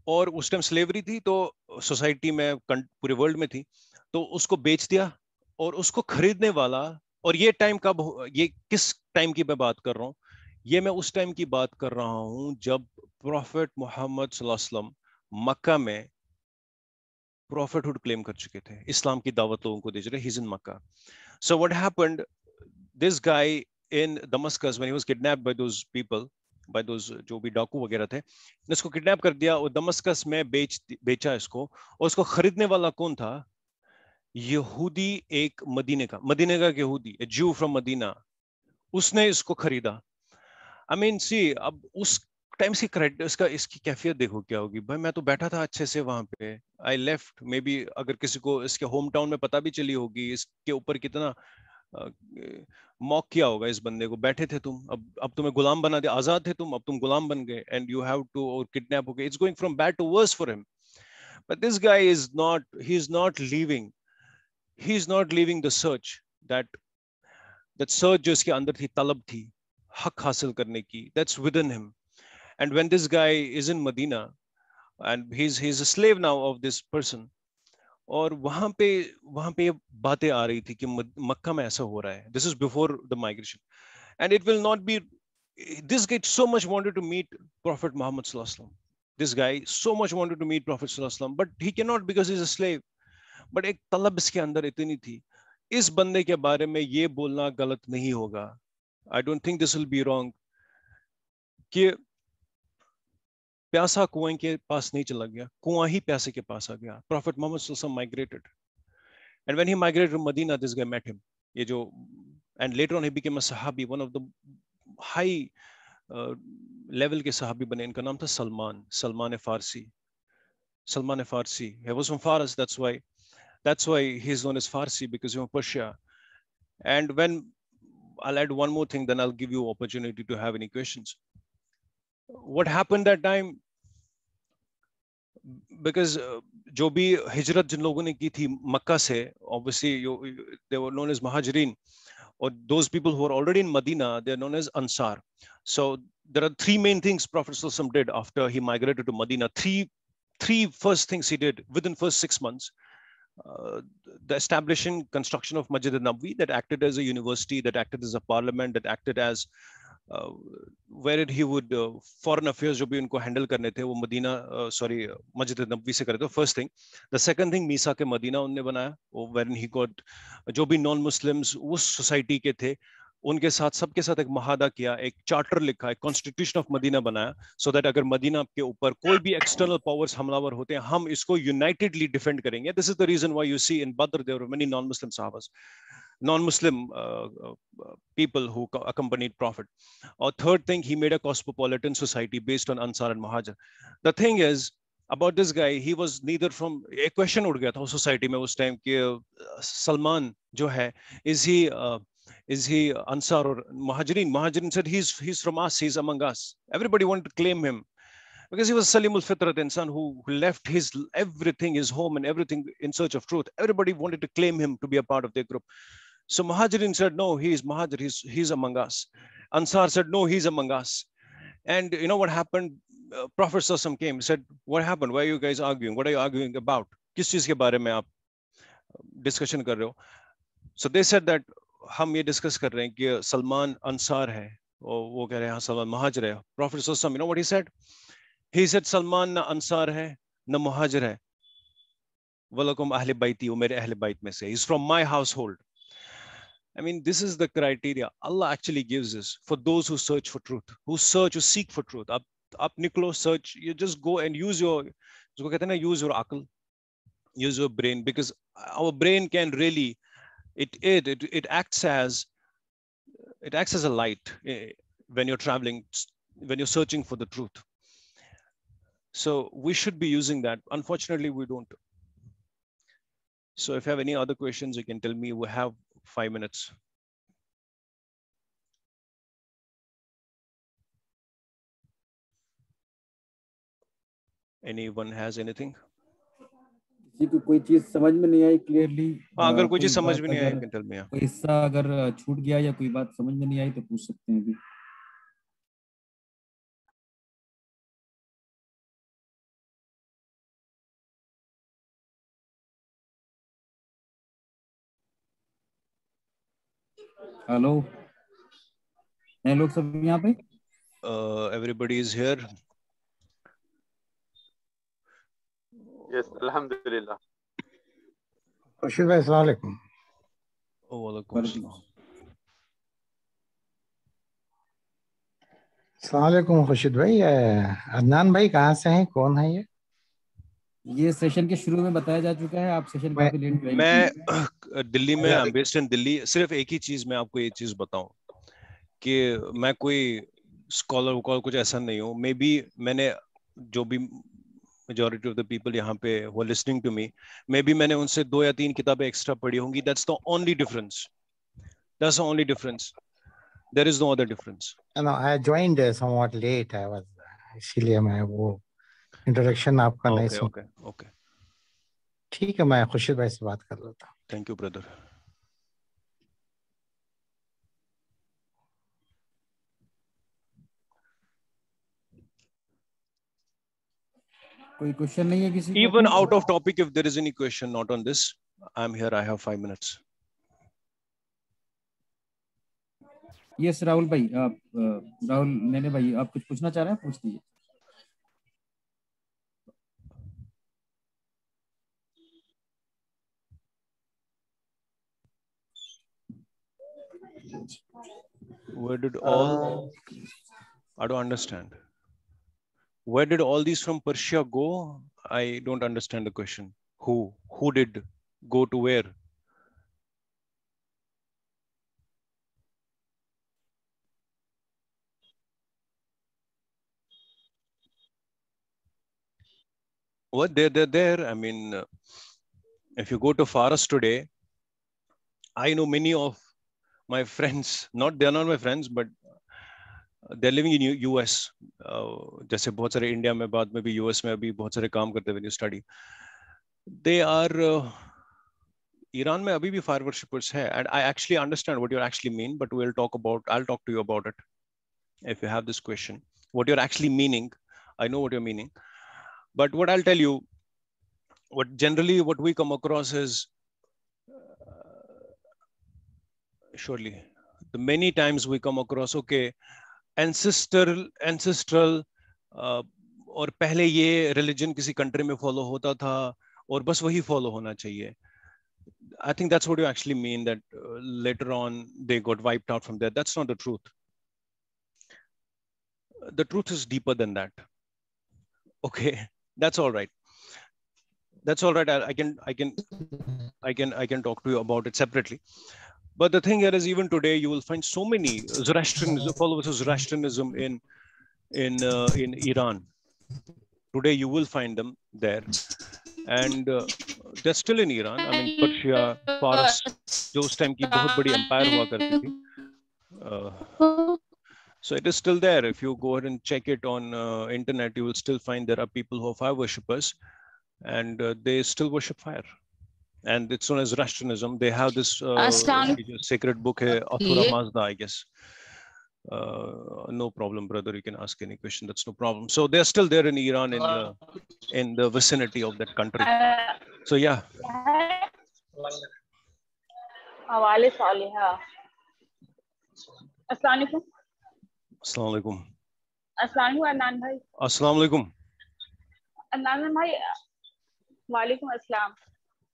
और उस टाइम स्लेवरी थी तो सोसाइटी में पूरे वर्ल्ड में थी, तो उसको बेच दिया. और उसको खरीदने वाला, और ये टाइम कब, ये किस टाइम की मैं बात कर रहा हूँ, ये मैं उस टाइम की बात कर रहा हूँ जब प्रॉफेट मोहम्मद सल्लल्लाहु अलैहि वसल्लम मक्का में प्रॉफिटहुड क्लेम कर चुके थे, इस्लाम की दावत लोगों को दे रहे. He is in Mecca. So what happened, this guy in Damascus when he was kidnapped by those people, by those जो भी डाकू वगैरह थे, इसको किडनैप कर दिया और दमस्कस में बेचा इसको. और उसको खरीदने वाला कौन था? यहूदी, एक मदीने का यहूदी, ए ज्यू फ्रॉम मदीना, उसने इसको खरीदा. आई मीन सी, अब उस टाइम से इसकी कैफियत देखो क्या होगी. भाई मैं तो बैठा था अच्छे से वहां पे, आई लेफ्ट, मे बी अगर किसी को इसके होम टाउन में पता भी चली होगी इसके ऊपर कितना मॉक किया होगा इस बंदे को. बैठे थे तुम, अब तुम्हें गुलाम बना दिया. आजाद थे तुम, अब तुम गुलाम बन गए, एंड यू हैव टू, और किडनैप हो गए. It's going from bad to worse for him. But this guy is not, he is not leaving, he is not leaving the search, that search जो इसके अंदर थी, तलब थी हक हासिल करने की, that's with in him. And when this guy is in Medina, and he's a slave now of this person, और वहां पे ये बातें आ रही थी कि मक्का में ऐसा हो रहा है. This is before the migration, and it will not be. This guy so much wanted to meet Prophet Muhammad sallallahu alaihi wasallam. This guy so much wanted to meet Prophet sallallahu alaihi wasallam, but he cannot because he's a slave. But एक तलब इसके अंदर इतनी थी. इस बंदे के बारे में ये बोलना गलत नहीं होगा. I don't think this will be wrong. कि प्यासा कुएं के पास नहीं चला गया, कुआं ही प्यासे के पास आ गया. प्रॉफिट मोहम्मद सल्लल्लाहु अलैहि वसल्लम migrated, and when he migrated to Medina, this guy met him. ये जो, and later on he became a sahabi, one of the high level के sahabi बने. इनका नाम था सलमान फारसी. He was from Fars, that's why he's known as Farsi, because he's from Persia. And when, I'll add one more thing, then I'll give you opportunity to have any questions. What happened that time, because जो भी हिजरत जिन लोगों ने की थी मक्का से, obviously they were known as Muhajirin, or those people who are already in Medina, they are known as Ansar. So there are three main things Prophet ﷺ did after he migrated to Medina. Three first things he did within first 6 months. The establishing construction of Masjid al-Nabawi, that acted as a university, that acted as a parliament, that acted as where he would foreign affairs जो भी उनको handle करने थे वो मस्जिद नबवी से करे थे. First thing. The second thing, Misa के मदीना उन्होंने बनाया, wherein he got जो भी non Muslims उस society के थे उनके साथ, सबके साथ एक महादा किया, एक चार्टर लिखा, एक कॉन्स्टिट्यूशन ऑफ मदीना बनाया, सो दैट अगर मदीना के ऊपर कोई भी एक्सटर्नल पावर्स हमलावर होते हैं, हम इसको यूनाइटेडली डिफेंड करेंगे. This is the reason why you see in Badr there were many non-Muslim sahabas, non-Muslim people who accompanied Prophet. Or third thing, he made a cosmopolitan society based on Ansar and Muhajir. The thing is about this guy, he was neither from, a question उड़ गया था उस society में उस time कि सलमान जो है, is he Ansar or Muhajirin? Muhajirin said he's from us, he's among us. Everybody wanted to claim him because he was Salimul Fitrat, insan who left his everything, his home and everything in search of truth. Everybody wanted to claim him to be a part of their group. So Muhajirin said, no, he is Muhajir, he's among us. Ansar said, no, he's among us. And you know what happened? Prophet Sallallahu came, said, what happened? Why are you guys arguing? What are you arguing about? किस चीज के बारे में आप discussion कर रहे हो? So they said that हम ये discuss कर रहे हैं कि सलमान अंसार है और वो कह रहे हैं हाँ सलमान महाजिर है. Prophet Sallallahu, you know what he said? He said Salman ना अंसार है ना महाजिर है. वलकुम अहले बैती, वो मेरे अहले बैत में से. He's from my household. I mean, this is the criteria Allah actually gives us for those who search for truth, who seek for truth. Up निकलो, search, you just go and use your, जिसको कहते हैं ना, use your akal, use your brain, because our brain can really, it acts as a light when you're traveling, when you're searching for the truth. So we should be using that. Unfortunately, we don't. So if you have any other questions, you can tell me. We have 5 minutes. Anyone has anything? किसी को कोई चीज समझ में नहीं I clearly, अगर कोई चीज समझ में नहीं आई, you can tell me. कोई हिस्सा अगर छूट गया या कोई बात समझ में नहीं आई तो पूछ सकते हैं अभी. हेलो, हैं लोग सब यहाँ पे? Everybody is here. Yes, alhamdulillah. Khurshid भाई अस्सलाम वालेकुम. वालेकुम अस्सलाम. अस्सलाम वालेकुम खुर्शीद भाई. अदनान भाई कहाँ से हैं, कौन है ये? ये सेशन के शुरू में बताया जा चुका है, आप सेशन काफी लेट ज्वाइन मैं दिल्ली में, I am based in Delhi. सिर्फ एक ही चीज मैं आपको ये चीज बताऊं कि मैं कोई स्कॉलर वॉलर कुछ ऐसा नहीं हूँ. मे बी मैंने जो भी मेजॉरिटी ऑफ द पीपल यहाँ पे who are listening to me, may be मैंने उनसे 2 या 3 किताबें एक्स्ट्रा पढ़ी होंगी. That's the only difference. That's the only difference. There is no other difference. No, I joined somewhat late. I was इसीलिए मैं वो इंट्रोडक्शन आपका नहीं सुन. Okay. ठीक है, मैं खुर्शीद भाई से बात कर लेता हूँ. Thank you, brother. कोई क्वेश्चन नहीं है किसी को? Even out of topic, if there is any question not on this, I'm here. I have 5 minutes. Yes Rahul भाई, आप राहुल नेने भाई, आप कुछ पूछना चाह रहे हैं? पूछ दीजिए. Where did all I don't understand. Where did all these from Persia go? I don't understand the question. Who did go to where? What they're there. I mean, if you go to Faras today, I know many of my friends. They're not my friends, but they're living in US. जैसे बहुत सारे India में, बाद में भी US में अभी बहुत सारे काम करते हैं when you study. They are Iran में अभी भी fire worshippers है, and I actually understand what you actually mean, but I'll talk to you about it. If you have this question, what you're actually meaning, I know what you're meaning, but what I'll tell you, what we come across is surely the many times we come across, okay, ancestral और पहले ये religion किसी country में follow होता था और बस वही follow होना चाहिए. I think that's what you actually mean, that later on they got wiped out from there. That's not the truth. The truth is deeper than that. Okay, that's all right. That's all right. I can talk to you about it separately. But the thing here is, even today, you will find so many followers of Zoroastrianism in Iran. Today, you will find them there, and they're still in Iran. I mean, Persia, Faras, जो उस time की बहुत बड़ी empire हुआ करती थी. So it is still there. If you go ahead and check it on internet, you will still find there are people who are fire worshippers, and they still worship fire. And it's known as Zoroastrianism. They have this sacred book, Ahura Mazda, I guess. No problem, brother. You can ask any question. That's no problem. So they're still there in Iran, in the vicinity of that country. So yeah. Assalamualaikum. Assalamualaikum. Assalamualaikum Adnan भाई. Assalamualaikum. Adnan भाई, वालेकुम अस्सलाम.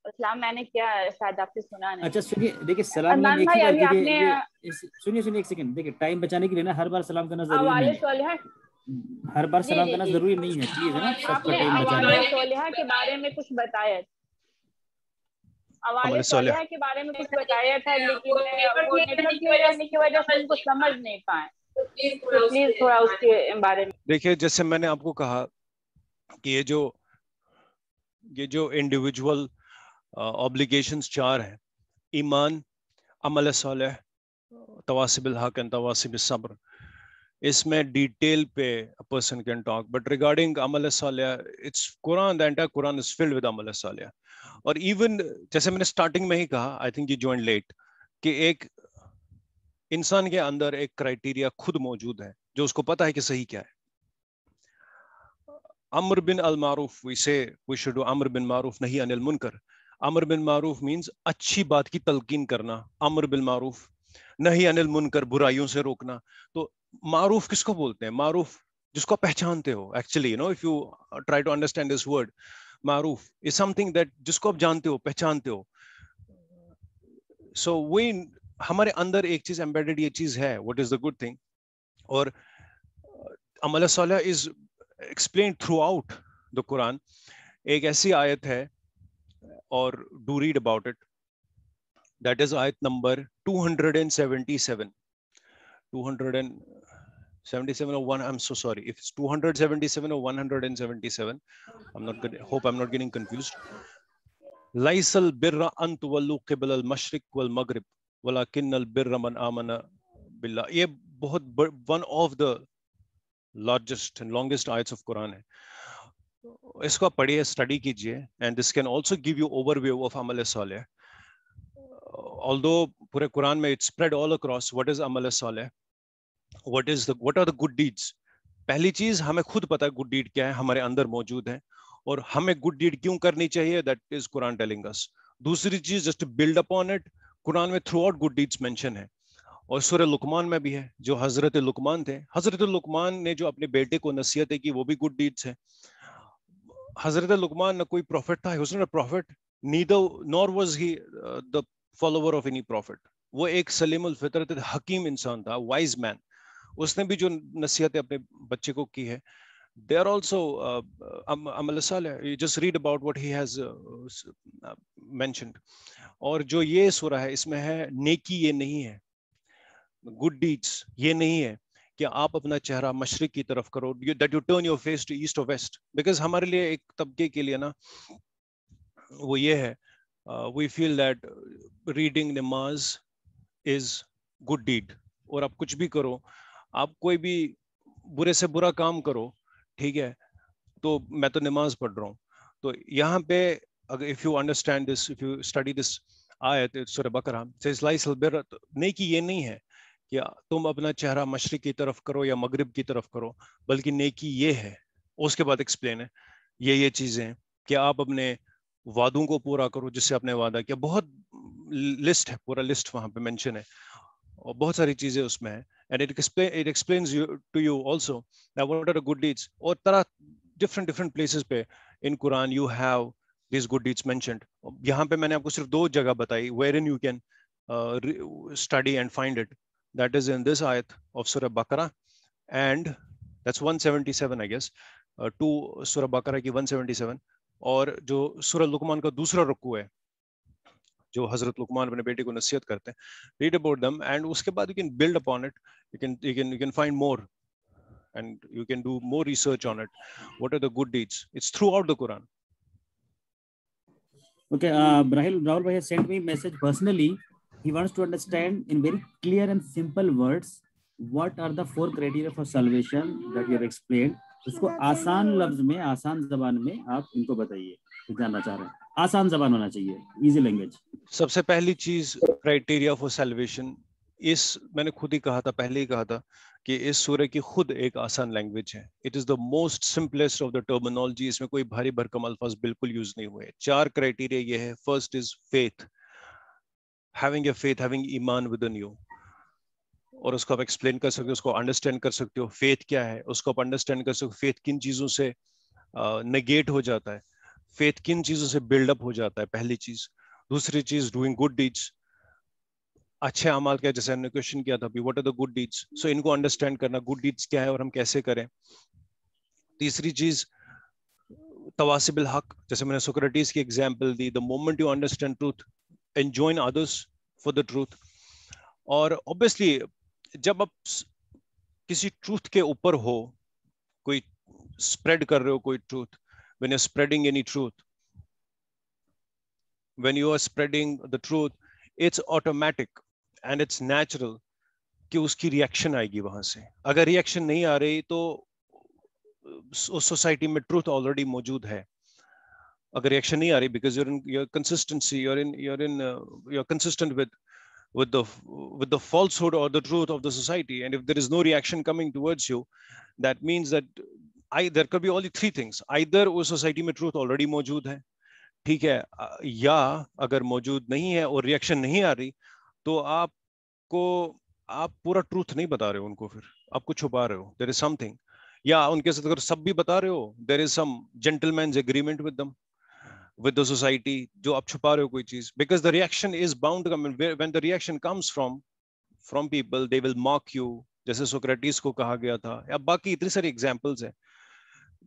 अस्सलाम मैंने क्या शायद आपसे सुना नहीं. अच्छा सुनिए, देखिए सलाम अदनान भाई अभी आपने सुनिए एक सेकंड. देखिए टाइम बचाने के लिए ना हर बार सलाम करना जरूरी नहीं है. हर बार सलाम करना जरूरी नहीं है, प्लीज है ना, सबका टाइम बचाना है. सोलिहा के बारे में कुछ बताया, अवाले सोलिहा के बारे में कुछ बताया था, लेकिन वो नेटवर्क की वजह से उनको समझ नहीं पाए. प्लीज थोड़ा उसके बारे में. देखिए, जैसे मैंने आपको कहा कि ये जो इंडिविजुअल ऑब्लिगेशंस 4 हैं: ईमान, अमल सालेह, तवासिबिल हक एंड तवासिबिस सब्र. इसमें डिटेल पे a person can talk, but regarding amal salih, it's Quran, the entire Quran is filled with amal salih. और even जैसे मैंने स्टार्टिंग में ही कहा, I think you joined late, कि एक इंसान के अंदर एक क्राइटेरिया खुद मौजूद है जो उसको पता है कि सही क्या है. Amr bin al-Maruf, we say we should do Amr bin Maruf, nahi anil munkar. Amr bin Maruf means अच्छी बात की तलकीन करना. Amr bil Maruf, nahi anil munkar, बुराइयों से रोकना. तो मारूफ किसको बोलते हैं? मारूफ जिसको पहचानते हो. Actually, you know, if you try to understand this word, Maroof is something that जिसको आप जानते हो, पहचानते हो. So we, हमारे अंदर एक चीज embedded ये चीज है. What is the good thing? और अमल Salih is explained throughout the Quran. एक ऐसी आयत है, और do read about it. That is ayat number 277. 277 or 1, I'm so sorry. If it's 277 or 177, I'm not good. Hope I'm not getting confused. Laisal birra an tuwallu qibla al-mashriq wal-maghrib walakin al-birra man amana billah. ये बहुत one of the largest and longest ayats of Quran है. इसको आप पढ़िए, study कीजिए, and this can also give you overview of amal salih. Although पूरे कुरान में it's spread all across, what is amal salih? What are the good deeds? पहली चीज, हमें खुद पता है good deed क्या है, हमारे अंदर मौजूद है, और हमें good deed क्यों करनी चाहिए, that is Quran telling us. दूसरी चीज, just to build upon it, Quran में throughout good deeds mention है, और सूरह लुकमान में भी है. जो हजरत लुकमान थे, हजरत लुकमान ने जो अपने बेटे को नसीहतें की, वो भी good deeds है. हजरत लुकमान न कोई प्रॉफिट था, he was not a prophet, neither nor was he the follower of any prophet. वो एक सलीमुल फितरत हकीम इंसान था, wise man. उसने भी जो नसीहतें अपने बच्चे को की है, they are also amal salih. You just read about what he has mentioned. और जो ये सूरह है, इसमें है नेकी ये नहीं है, good deeds ये नहीं है कि आप अपना चेहरा मशरिक की तरफ करो, that you turn your face to east or west. Because हमारे लिए एक तबके के लिए ना वो ये है, we feel that reading namaz is good deed. और आप कुछ भी करो, आप कोई भी बुरे से बुरा काम करो, ठीक है, तो मैं तो नमाज पढ़ रहा हूँ. तो यहाँ पे अगर if you understand this, if you study this ayat, सूरह बकरा says laisal birra, नेकी ये नहीं है कि तुम अपना चेहरा मशरिक की तरफ करो या मगरिब की तरफ करो, बल्कि नेकी ये है. उसके बाद एक्सप्लेन है ये चीजें कि आप अपने वादों को पूरा करो जिससे आपने वादा किया. बहुत लिस्ट है, पूरा लिस्ट वहां पे मेंशन है, और बहुत सारी चीजें उसमें है. And it explains to you also that what are the good deeds. और तरह different places पे in Quran you have these good deeds mentioned. यहाँ पे मैंने आपको सिर्फ 2 जगह बताई wherein you can study and find it. That is in this ayat of Surah Baqarah, and that's 177 I guess. To Surah Baqarah की 177, और जो सूरह लुकमान का दूसरा रुकू है, जो हजरत लुकमान अपने बेटे को नसीहत करते हैं, read about them, and उसके बाद you can build upon it. You can find more, and you can do more research on it. What are the good deeds? It's throughout the Quran. Okay, Rahul Bhai has sent me a message personally. He wants to understand in very clear and simple words what are the 4 criteria for salvation that you have explained. उसको आसान लफ्ज में, आसान जबान में आप इनको बताइए, जानना चाह रहे हैं. आसान जबान होना चाहिए, इजी लैंग्वेज. सबसे पहली चीज क्राइटेरिया फॉर सैल्वेशन, इस मैंने खुद ही कहा था, पहले ही कहा था कि इस सूरह की खुद एक आसान लैंग्वेज है. It is the most simplest of the terminology. इसमें कोई भारी भरकम अल्फाज बिल्कुल यूज नहीं हुए. 4 क्राइटेरिया ये है. First is faith, having a faith, having ईमान विद इन यू. और उसको आप एक्सप्लेन कर सकते हो, उसको अंडरस्टैंड कर सकते हो. फेथ क्या है उसको आप अंडरस्टैंड कर सकते हो. फेथ किन चीजों से नेगेट हो जाता है, फेथ किन चीजों से बिल्डअप हो जाता है, पहली चीज. दूसरी चीज डूइंग गुड डीड्स, अच्छे अमाल क्या, जैसे हमने क्वेश्चन किया था, what are the good deeds. So इनको अंडरस्टैंड करना, गुड डीड्स क्या है और हम कैसे करें. तीसरी चीज तवासिबिल हक, जैसे मैंने सोक्रेटिस की example the, the moment you understand truth and join others for the truth. और ऑब्वियसली जब आप किसी ट्रूथ के ऊपर हो, कोई स्प्रेड कर रहे हो कोई truth, when you're spreading any truth, when you are spreading the truth, it's automatic and it's natural कि उसकी रिएक्शन आएगी वहां से। अगर रिएक्शन नहीं आ रही तो उस सोसाइटी में ट्रूथ ऑलरेडी मौजूद है। अगर रिएक्शन नहीं आ रही, because you're in your consistency, you're consistent with the falsehood or the truth of the society, and if there is no reaction coming towards you, that means that there could be only three things. Either उस society में truth already मौजूद है, ठीक है, या अगर मौजूद नहीं है और रिएक्शन नहीं आ रही तो आप पूरा ट्रूथ नहीं बता रहे हो उनको, फिर आप कुछ छुपा रहे हो, देयर इज समथिंग। या उनके साथ अगर सब भी बता रहे हो, there is some gentleman's agreement with them, with the society, जो आप छुपा रहे हो कोई चीज, because the reaction is bound to come, and when the reaction comes from people, they will mock you, जैसे सोक्रेटिस को कहा गया था, या बाकी इतनी सारी एग्जांपल्स हैं।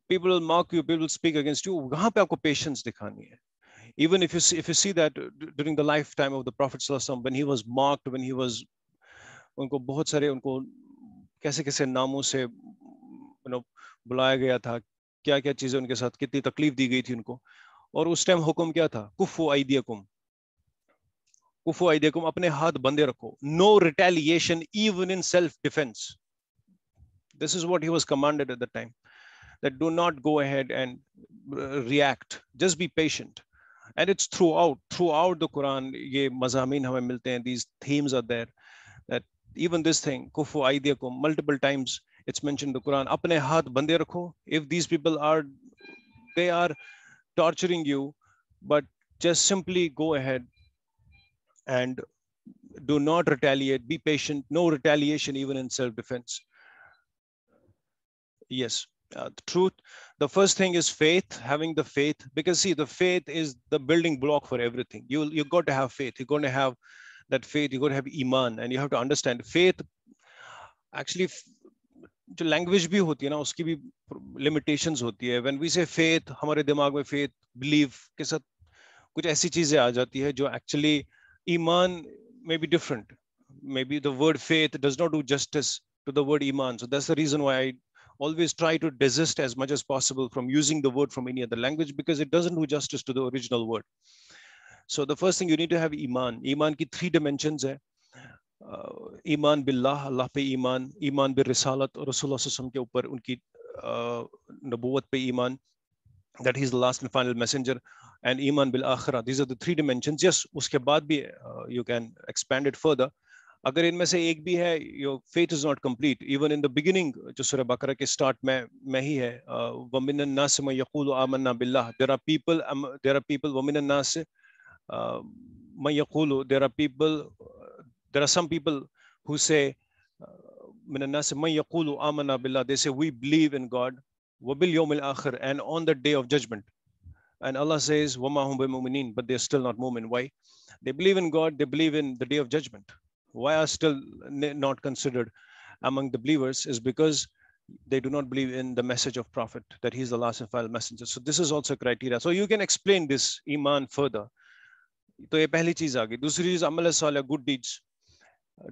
people will mock you, people will speak against you, वहां पे आपको पेशेंस दिखानी है। even if you see that during the lifetime of the Prophet sallallahu alaihi wasallam, when he was mocked, when he was, उनको बहुत सारे, उनको कैसे कैसे नामों से बुलाया गया था, क्या क्या चीजें उनके साथ, कितनी तकलीफ दी गई थी उनको, और उस टाइम हुक्म क्या था? कुफु आइदियकुम, कुफु आइदियकुम, अपने हाथ बंदे रखो, no retaliation even in self defence. This is what he was commanded at the time, that do not go ahead and react, just be patient. And it's throughout the Quran, ye mazameen hame milte hain, these themes are there, that even this thing, kufu aidiyakum, multiple times it's mentioned in the Quran, apne haath bande rakho. If these people they are torturing you, but just simply go ahead and do not retaliate, be patient, no retaliation even in self-defense. Yes. The truth, the first thing is faith, having the faith, because see, the faith is the building block for everything. You got to have faith, you're going to have that faith, you got to have iman, and you have to understand faith actually, जो language भी होती है ना, उसकी भी limitations होती है। When we से फेथ, हमारे दिमाग में फेथ, बिलीव के साथ कुछ ऐसी चीजें आ जाती है जो एक्चुअली ईमान में be different. May be the word faith does not do justice to the word ईमान, so that's the reason why I always try to desist as much as possible from using the word from any other language, because it doesn't do justice to the original word. So the first thing, you need to have iman. Iman ki three dimensions hai. ईमान बिल्लाह, अल्लाह पे ईमान, ईमान बिर रिसालत और रसूलुल्लाह सल्लल्लाहु अलैहि वसल्लम के ऊपर उनकी नबूवत पे ईमान, that he is the last and final messenger, and ईमान बिल आखिरा. These are the three dimensions. Yes, उसके बाद भी you can expand it further. अगर इनमें से एक भी है, your faith is not complete. Even in the beginning, जो सूरह बकरा के स्टार्ट में ही है, वमिन अन्नास मन यक़ूलु आमन्ना बिल्लाह, there are people वमिन अन्नास मन यक़ूलु, there are some people who say min an-nas man yaqulu amanna billah, they say we believe in God, wa bil yawmil akhir, and on the day of judgment. And Allah says wa ma hum bimu'minin, but they're still not mu'min. Why? They believe in God, they believe in the day of judgment. Why are still not considered among the believers? Is because they do not believe in the message of Prophet, that he is the last and final messenger. So this is also criteria. So you can explain this iman further. तो ये पहली चीज आ गई। दूसरी चीज अमल Salih, good deeds,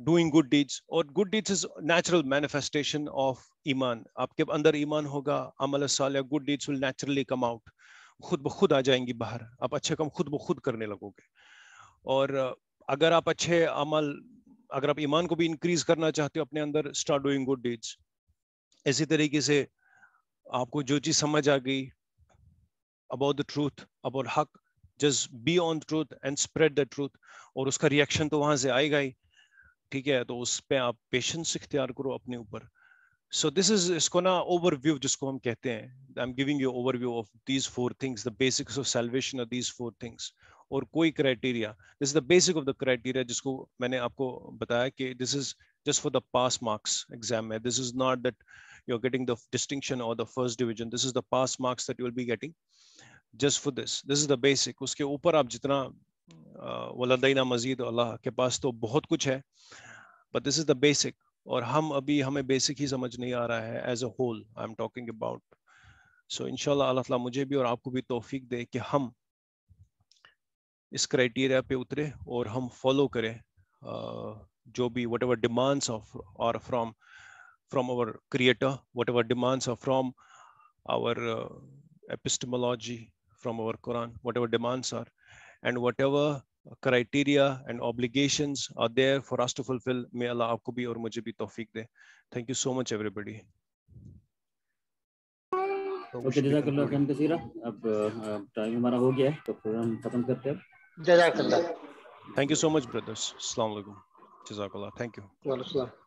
doing good deeds. और good deeds is natural manifestation of iman. आपके अंदर ईमान होगा, अमल Salih, good deeds will naturally come out, खुद ब खुद आ जाएंगी बाहर, आप अच्छे काम खुद ब खुद करने लगोगे। और अगर आप अच्छे अमल, अगर आप ईमान को भी इंक्रीज करना चाहते हो अपने अंदर, start doing good deeds. इसी तरीके से आपको जो चीज समझ आ गई about the truth, about हक, just be on truth and spread the truth. और उसका रिएक्शन तो वहां से आएगा ही, ठीक है, तो उस पे आप पेशेंस इख्तियार करो अपने ऊपर। So this is, इसको ना overview जिसको हम कहते हैं, I'm giving you overview of these four things. The basics of salvation are these four things. और कोई criteria, this is the basic of the criteria जिसको मैंने आपको बताया कि this is just for the pass marks exam में. This is not that you're getting the distinction or the first division. This is the pass marks that you will be getting just for this. This is the basic. उसके ऊपर आप जितना वलदैना मजीद, अल्लाह के पास तो बहुत कुछ है, but this is the basic. और हम अभी, हमें बेसिक ही समझ नहीं आ रहा है as a whole I'm talking about. So इंशाल्लाह अल्लाह ताला मुझे भी और आपको भी तौफीक दे कि हम इस क्राइटेरिया पे उतरे और हम फॉलो करें जो भी whatever demands of or from our creator, whatever demands are from our epistemology, from our Quran, whatever demands are, and whatever criteria and obligations are there for us to fulfill. May Allah आपको भी और मुझे भी तौफीक दे. Thank you so much everybody. Okay, जज़ाकल्लाह खैरन कसीरा। अब टाइम हमारा हो गया है तो प्रोग्राम खत्म करते हैं। जज़ाकल्लाह। Thank you so much brothers. Assalamu alaikum. Jazakallah. Thank you. वालेकुम।